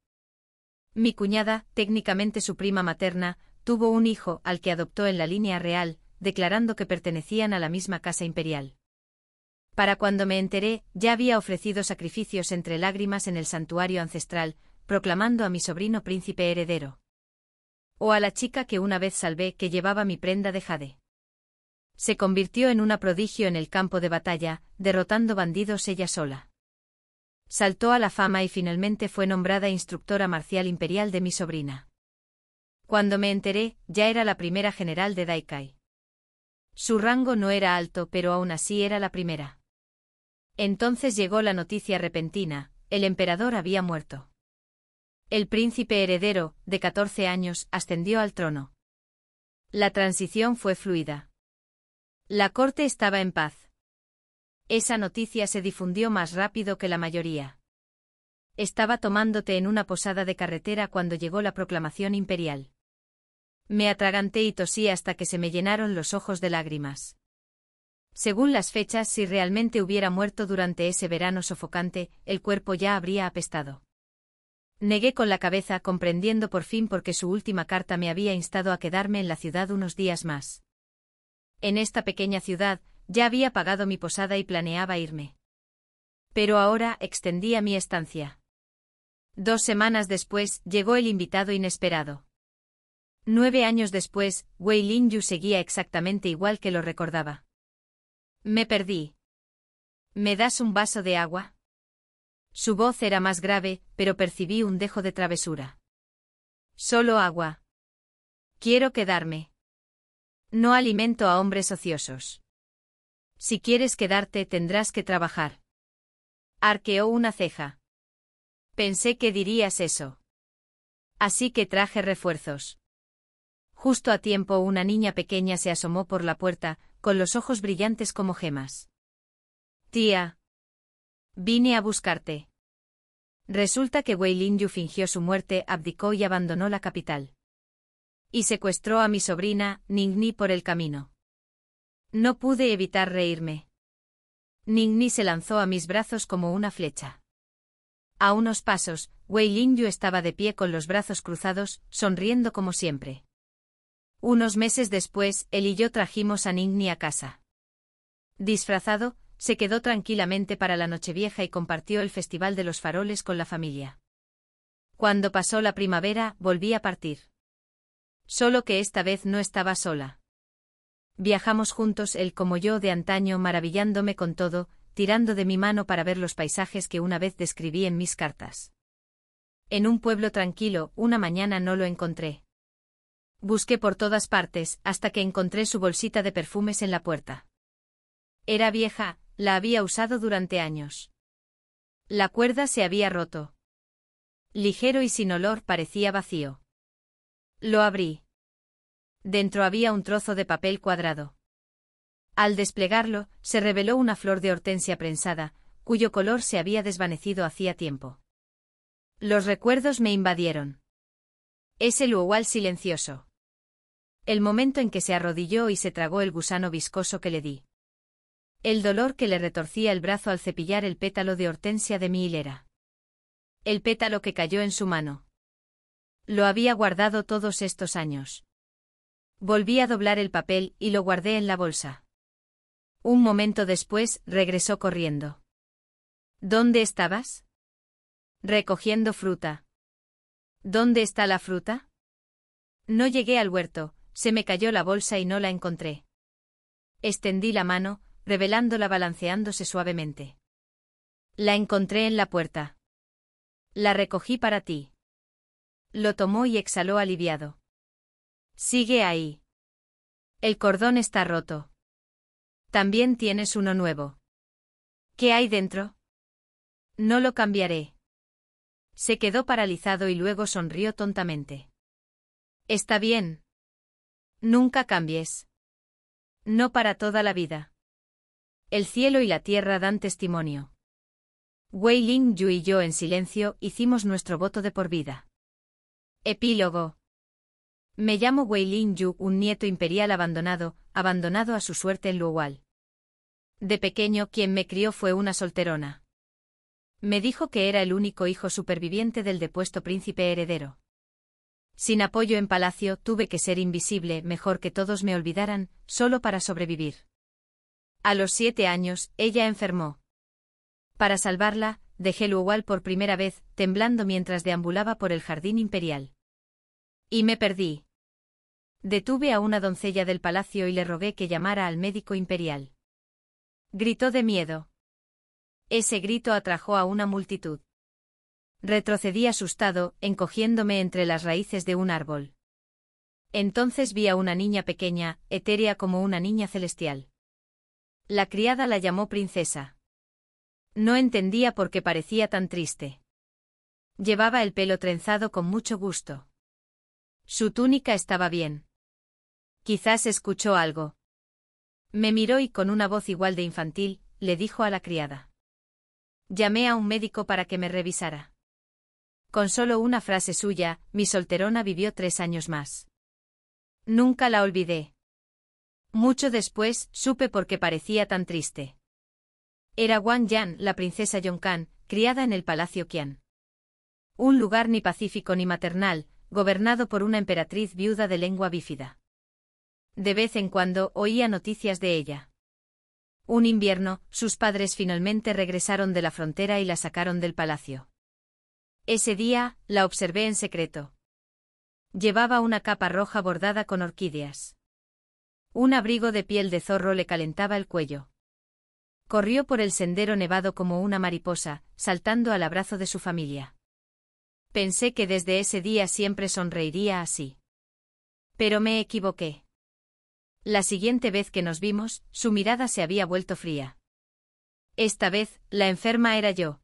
Mi cuñada, técnicamente su prima materna, tuvo un hijo al que adoptó en la línea real, declarando que pertenecían a la misma casa imperial. Para cuando me enteré, ya había ofrecido sacrificios entre lágrimas en el santuario ancestral, proclamando a mi sobrino príncipe heredero. O a la chica que una vez salvé que llevaba mi prenda de jade. Se convirtió en una prodigio en el campo de batalla, derrotando bandidos ella sola. Saltó a la fama y finalmente fue nombrada instructora marcial imperial de mi sobrina. Cuando me enteré, ya era la primera general de Dai-Kai. Su rango no era alto, pero aún así era la primera. Entonces llegó la noticia repentina, el emperador había muerto. El príncipe heredero, de 14 años, ascendió al trono. La transición fue fluida. La corte estaba en paz. Esa noticia se difundió más rápido que la mayoría. Estaba tomando té en una posada de carretera cuando llegó la proclamación imperial. Me atraganté y tosí hasta que se me llenaron los ojos de lágrimas. Según las fechas, si realmente hubiera muerto durante ese verano sofocante, el cuerpo ya habría apestado. Negué con la cabeza, comprendiendo por fin por qué su última carta me había instado a quedarme en la ciudad unos días más. En esta pequeña ciudad, ya había pagado mi posada y planeaba irme. Pero ahora extendía mi estancia. 2 semanas después, llegó el invitado inesperado. 9 años después, Wei Lingyu seguía exactamente igual que lo recordaba. Me perdí. ¿Me das un vaso de agua? Su voz era más grave, pero percibí un dejo de travesura. Solo agua. Quiero quedarme. No alimento a hombres ociosos. Si quieres quedarte, tendrás que trabajar. Arqueó una ceja. Pensé que dirías eso. Así que traje refuerzos. Justo a tiempo, una niña pequeña se asomó por la puerta, con los ojos brillantes como gemas. Tía. Vine a buscarte. Resulta que Wei Lingyu fingió su muerte, abdicó y abandonó la capital. Y secuestró a mi sobrina, Ningni, por el camino. No pude evitar reírme. Ningni se lanzó a mis brazos como una flecha. A unos pasos, Wei Lingyu estaba de pie con los brazos cruzados, sonriendo como siempre. Unos meses después, él y yo trajimos a Ningni a casa. Disfrazado, se quedó tranquilamente para la Nochevieja y compartió el Festival de los Faroles con la familia. Cuando pasó la primavera, volví a partir. Solo que esta vez no estaba sola. Viajamos juntos, él como yo de antaño, maravillándome con todo, tirando de mi mano para ver los paisajes que una vez describí en mis cartas. En un pueblo tranquilo, una mañana no lo encontré. Busqué por todas partes, hasta que encontré su bolsita de perfumes en la puerta. Era vieja, la había usado durante años. La cuerda se había roto. Ligero y sin olor, parecía vacío. Lo abrí. Dentro había un trozo de papel cuadrado. Al desplegarlo, se reveló una flor de hortensia prensada, cuyo color se había desvanecido hacía tiempo. Los recuerdos me invadieron. Ese luau silencioso. El momento en que se arrodilló y se tragó el gusano viscoso que le di. El dolor que le retorcía el brazo al cepillar el pétalo de hortensia de mi hilera. El pétalo que cayó en su mano. Lo había guardado todos estos años. Volví a doblar el papel y lo guardé en la bolsa. Un momento después, regresó corriendo. ¿Dónde estabas? Recogiendo fruta. ¿Dónde está la fruta? No llegué al huerto, se me cayó la bolsa y no la encontré. Extendí la mano, revelándola balanceándose suavemente. La encontré en la puerta. La recogí para ti. Lo tomó y exhaló aliviado. Sigue ahí. El cordón está roto. También tienes uno nuevo. ¿Qué hay dentro? No lo cambiaré. Se quedó paralizado y luego sonrió tontamente. Está bien. Nunca cambies. No para toda la vida. El cielo y la tierra dan testimonio. Wei Lingyu y yo en silencio hicimos nuestro voto de por vida. Epílogo. Me llamo Wei Lingyu, un nieto imperial abandonado a su suerte en Luohual. De pequeño, quien me crió fue una solterona. Me dijo que era el único hijo superviviente del depuesto príncipe heredero. Sin apoyo en palacio, tuve que ser invisible, mejor que todos me olvidaran, solo para sobrevivir. A los 7 años, ella enfermó. Para salvarla, dejé Luohual por primera vez, temblando mientras deambulaba por el jardín imperial. Y me perdí. Detuve a una doncella del palacio y le rogué que llamara al médico imperial. Gritó de miedo. Ese grito atrajo a una multitud. Retrocedí asustado, encogiéndome entre las raíces de un árbol. Entonces vi a una niña pequeña, etérea como una niña celestial. La criada la llamó princesa. No entendía por qué parecía tan triste. Llevaba el pelo trenzado con mucho gusto. Su túnica estaba bien. Quizás escuchó algo. Me miró y con una voz igual de infantil, le dijo a la criada. Llamé a un médico para que me revisara. Con solo una frase suya, mi solterona vivió 3 años más. Nunca la olvidé. Mucho después, supe por qué parecía tan triste. Era Wang Yan, la princesa Yongkan, criada en el Palacio Qian. Un lugar ni pacífico ni maternal, gobernado por una emperatriz viuda de lengua bífida. De vez en cuando oía noticias de ella. Un invierno, sus padres finalmente regresaron de la frontera y la sacaron del palacio. Ese día, la observé en secreto. Llevaba una capa roja bordada con orquídeas. Un abrigo de piel de zorro le calentaba el cuello. Corrió por el sendero nevado como una mariposa, saltando al abrazo de su familia. Pensé que desde ese día siempre sonreiría así. Pero me equivoqué. La siguiente vez que nos vimos, su mirada se había vuelto fría. Esta vez, la enferma era yo.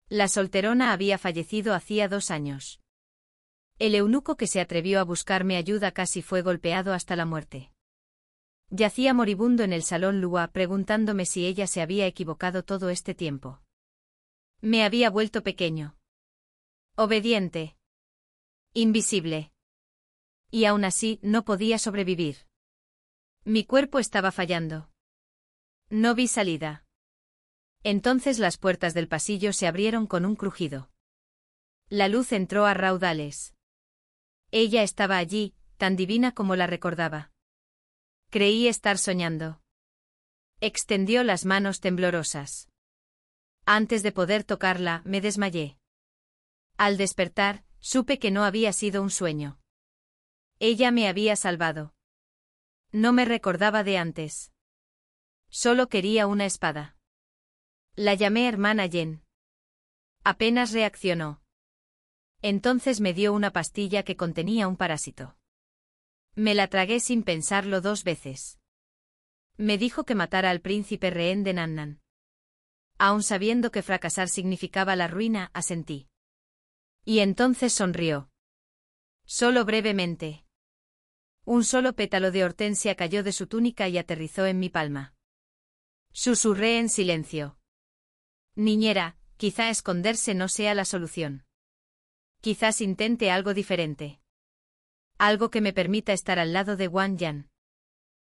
La solterona había fallecido hacía 2 años. El eunuco que se atrevió a buscarme ayuda casi fue golpeado hasta la muerte. Yacía moribundo en el salón Lua preguntándome si ella se había equivocado todo este tiempo. Me había vuelto pequeño. Obediente. Invisible. Y aún así no podía sobrevivir. Mi cuerpo estaba fallando. No vi salida. Entonces las puertas del pasillo se abrieron con un crujido. La luz entró a raudales. Ella estaba allí, tan divina como la recordaba. Creí estar soñando. Extendió las manos temblorosas. Antes de poder tocarla, me desmayé. Al despertar, supe que no había sido un sueño. Ella me había salvado. No me recordaba de antes. Solo quería una espada. La llamé hermana Yen. Apenas reaccionó. Entonces me dio una pastilla que contenía un parásito. Me la tragué sin pensarlo 2 veces. Me dijo que matara al príncipe rehén de Nannan. Aun sabiendo que fracasar significaba la ruina, asentí. Y entonces sonrió. Solo brevemente. Un solo pétalo de hortensia cayó de su túnica y aterrizó en mi palma. Susurré en silencio. Niñera, quizá esconderse no sea la solución. Quizás intente algo diferente. Algo que me permita estar al lado de Wang Yan.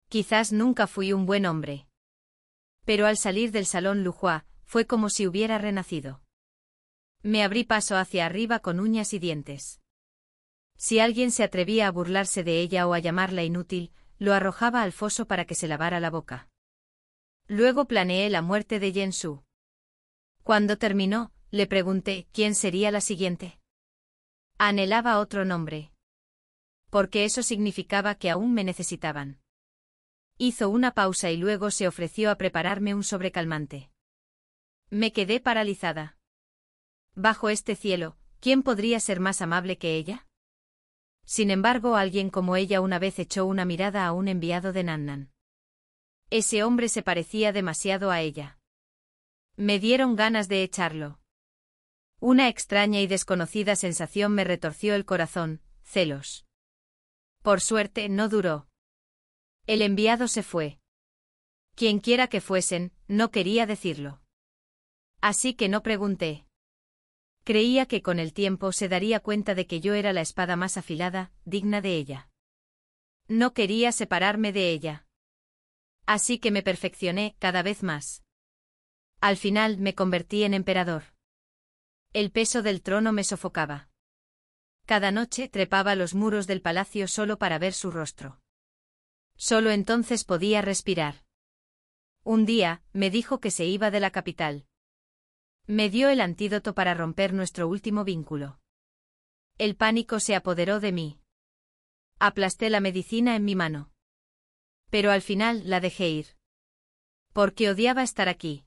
Quizás nunca fui un buen hombre. Pero al salir del salón Luhua, fue como si hubiera renacido. Me abrí paso hacia arriba con uñas y dientes. Si alguien se atrevía a burlarse de ella o a llamarla inútil, lo arrojaba al foso para que se lavara la boca. Luego planeé la muerte de Yen Su. Cuando terminó, le pregunté quién sería la siguiente. Anhelaba otro nombre. Porque eso significaba que aún me necesitaban. Hizo una pausa y luego se ofreció a prepararme un sobrecalmante. Me quedé paralizada. Bajo este cielo, ¿quién podría ser más amable que ella? Sin embargo, alguien como ella una vez echó una mirada a un enviado de Nannan. Ese hombre se parecía demasiado a ella. Me dieron ganas de echarlo. Una extraña y desconocida sensación me retorció el corazón, celos. Por suerte no duró. El enviado se fue. Quienquiera que fuesen, no quería decirlo. Así que no pregunté. Creía que con el tiempo se daría cuenta de que yo era la espada más afilada, digna de ella. No quería separarme de ella. Así que me perfeccioné cada vez más. Al final me convertí en emperador. El peso del trono me sofocaba. Cada noche trepaba los muros del palacio solo para ver su rostro. Solo entonces podía respirar. Un día, me dijo que se iba de la capital. Me dio el antídoto para romper nuestro último vínculo. El pánico se apoderó de mí. Aplasté la medicina en mi mano. Pero al final la dejé ir. Porque odiaba estar aquí.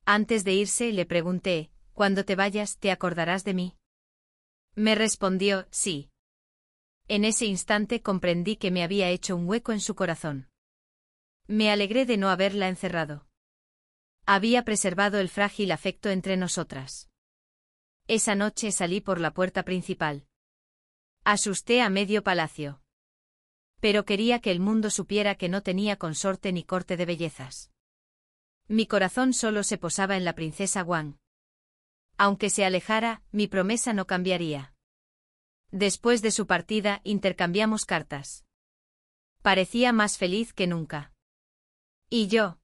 Antes de irse le pregunté, «¿Cuando te vayas, te acordarás de mí?» Me respondió, «Sí». En ese instante comprendí que me había hecho un hueco en su corazón. Me alegré de no haberla encerrado. Había preservado el frágil afecto entre nosotras. Esa noche salí por la puerta principal. Asusté a medio palacio. Pero quería que el mundo supiera que no tenía consorte ni corte de bellezas. Mi corazón solo se posaba en la princesa Wang. Aunque se alejara, mi promesa no cambiaría. Después de su partida, intercambiamos cartas. Parecía más feliz que nunca. ¿Y yo?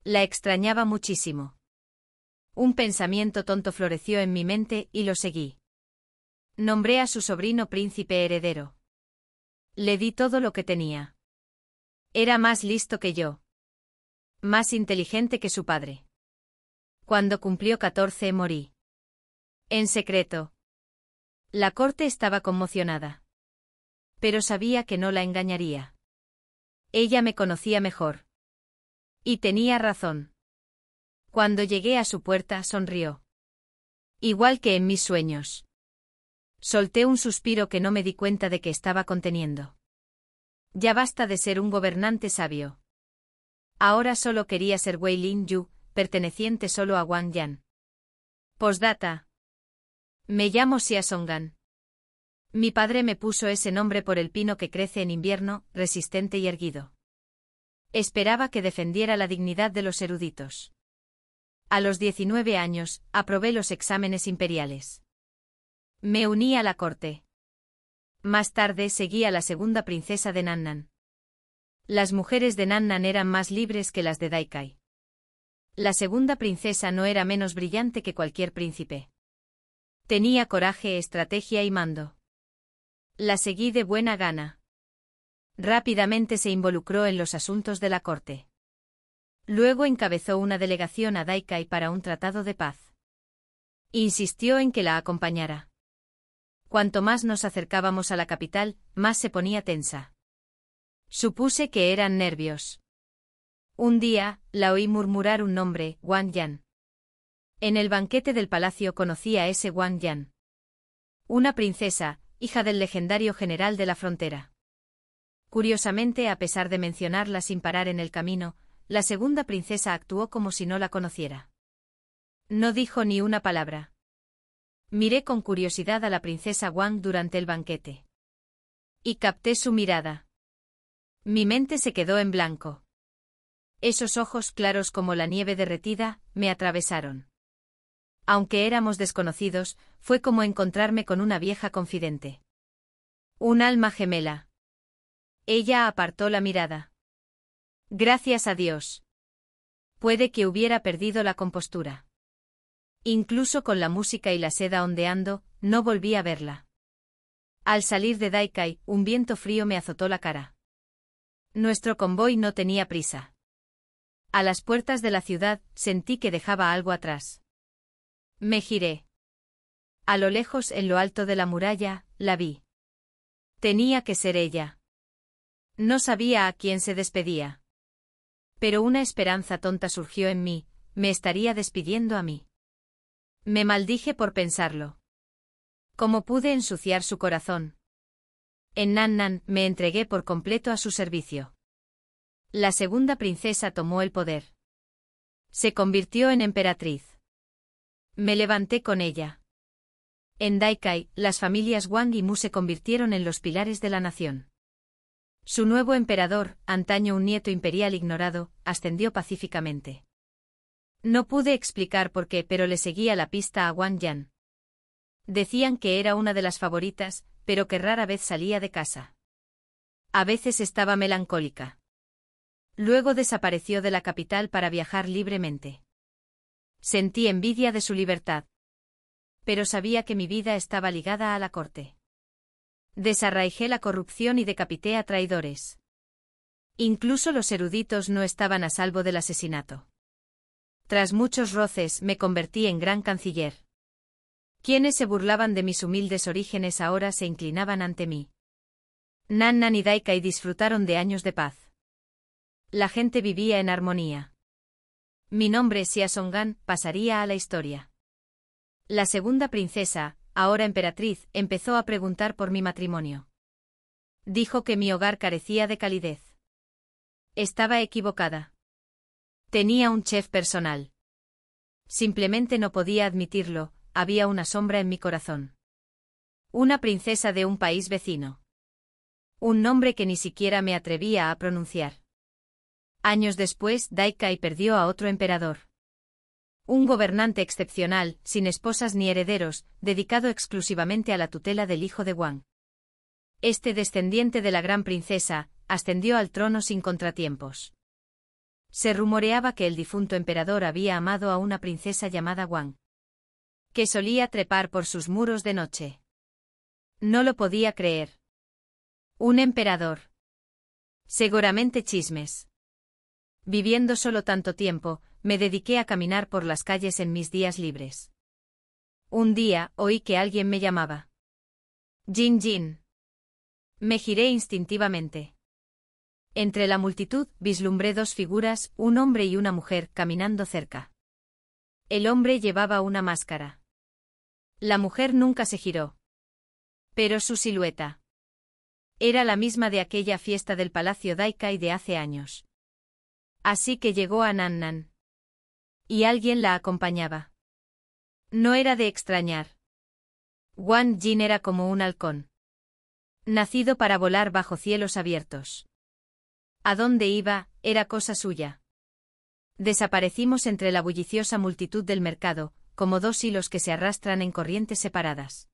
La extrañaba muchísimo. Un pensamiento tonto floreció en mi mente y lo seguí. Nombré a su sobrino príncipe heredero. Le di todo lo que tenía. Era más listo que yo. Más inteligente que su padre. Cuando cumplió 14 morí. En secreto. La corte estaba conmocionada. Pero sabía que no la engañaría. Ella me conocía mejor. Y tenía razón. Cuando llegué a su puerta sonrió. Igual que en mis sueños. Solté un suspiro que no me di cuenta de que estaba conteniendo. Ya basta de ser un gobernante sabio. Ahora solo quería ser Wei Lin Yu, perteneciente solo a Wang Yan. Postdata. Me llamo Xia Songan. Mi padre me puso ese nombre por el pino que crece en invierno, resistente y erguido. Esperaba que defendiera la dignidad de los eruditos. A los 19 años, aprobé los exámenes imperiales. Me uní a la corte. Más tarde seguí a la segunda princesa de Nannan. Las mujeres de Nannan eran más libres que las de Daikai. La segunda princesa no era menos brillante que cualquier príncipe. Tenía coraje, estrategia y mando. La seguí de buena gana. Rápidamente se involucró en los asuntos de la corte. Luego encabezó una delegación a Daikai para un tratado de paz. Insistió en que la acompañara. Cuanto más nos acercábamos a la capital, más se ponía tensa. Supuse que eran nervios. Un día, la oí murmurar un nombre, Wang Yan. En el banquete del palacio conocí a ese Wang Yan. Una princesa, hija del legendario general de la frontera. Curiosamente, a pesar de mencionarla sin parar en el camino, la segunda princesa actuó como si no la conociera. No dijo ni una palabra. Miré con curiosidad a la princesa Wang durante el banquete. Y capté su mirada. Mi mente se quedó en blanco. Esos ojos claros como la nieve derretida, me atravesaron. Aunque éramos desconocidos, fue como encontrarme con una vieja confidente. Un alma gemela. Ella apartó la mirada. Gracias a Dios. Puede que hubiera perdido la compostura. Incluso con la música y la seda ondeando, no volví a verla. Al salir de Daikai, un viento frío me azotó la cara. Nuestro convoy no tenía prisa. A las puertas de la ciudad, sentí que dejaba algo atrás. Me giré. A lo lejos, en lo alto de la muralla, la vi. Tenía que ser ella. No sabía a quién se despedía. Pero una esperanza tonta surgió en mí, me estaría despidiendo a mí. Me maldije por pensarlo. ¿Cómo pude ensuciar su corazón? En Nannan, me entregué por completo a su servicio. La segunda princesa tomó el poder. Se convirtió en emperatriz. Me levanté con ella. En Daikai, las familias Wang y Mu se convirtieron en los pilares de la nación. Su nuevo emperador, antaño un nieto imperial ignorado, ascendió pacíficamente. No pude explicar por qué, pero le seguía la pista a Wang Yan. Decían que era una de las favoritas, pero que rara vez salía de casa. A veces estaba melancólica. Luego desapareció de la capital para viajar libremente. Sentí envidia de su libertad. Pero sabía que mi vida estaba ligada a la corte. Desarraigé la corrupción y decapité a traidores. Incluso los eruditos no estaban a salvo del asesinato. Tras muchos roces, me convertí en gran canciller. Quienes se burlaban de mis humildes orígenes ahora se inclinaban ante mí. Nannan y Daikai disfrutaron de años de paz. La gente vivía en armonía. Mi nombre, Xia Songan, pasaría a la historia. La segunda princesa, ahora emperatriz, empezó a preguntar por mi matrimonio. Dijo que mi hogar carecía de calidez. Estaba equivocada. Tenía un chef personal. Simplemente no podía admitirlo, había una sombra en mi corazón. Una princesa de un país vecino. Un nombre que ni siquiera me atrevía a pronunciar. Años después, Daikai perdió a otro emperador. Un gobernante excepcional, sin esposas ni herederos, dedicado exclusivamente a la tutela del hijo de Wang. Este descendiente de la gran princesa, ascendió al trono sin contratiempos. Se rumoreaba que el difunto emperador había amado a una princesa llamada Wang, que solía trepar por sus muros de noche. No lo podía creer. Un emperador. Seguramente chismes. Viviendo solo tanto tiempo, me dediqué a caminar por las calles en mis días libres. Un día, oí que alguien me llamaba. Jin Jin. Me giré instintivamente. Entre la multitud, vislumbré dos figuras, un hombre y una mujer, caminando cerca. El hombre llevaba una máscara. La mujer nunca se giró. Pero su silueta era la misma de aquella fiesta del Palacio Daikai de hace años. Así que llegó a Nannan. Y alguien la acompañaba. No era de extrañar. Wang Jin era como un halcón, nacido para volar bajo cielos abiertos. A dónde iba, era cosa suya. Desaparecimos entre la bulliciosa multitud del mercado, como dos hilos que se arrastran en corrientes separadas.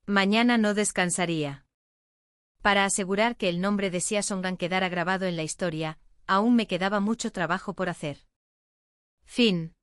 Mañana no descansaría. Para asegurar que el nombre de Xia Songan quedara grabado en la historia, aún me quedaba mucho trabajo por hacer. Fin.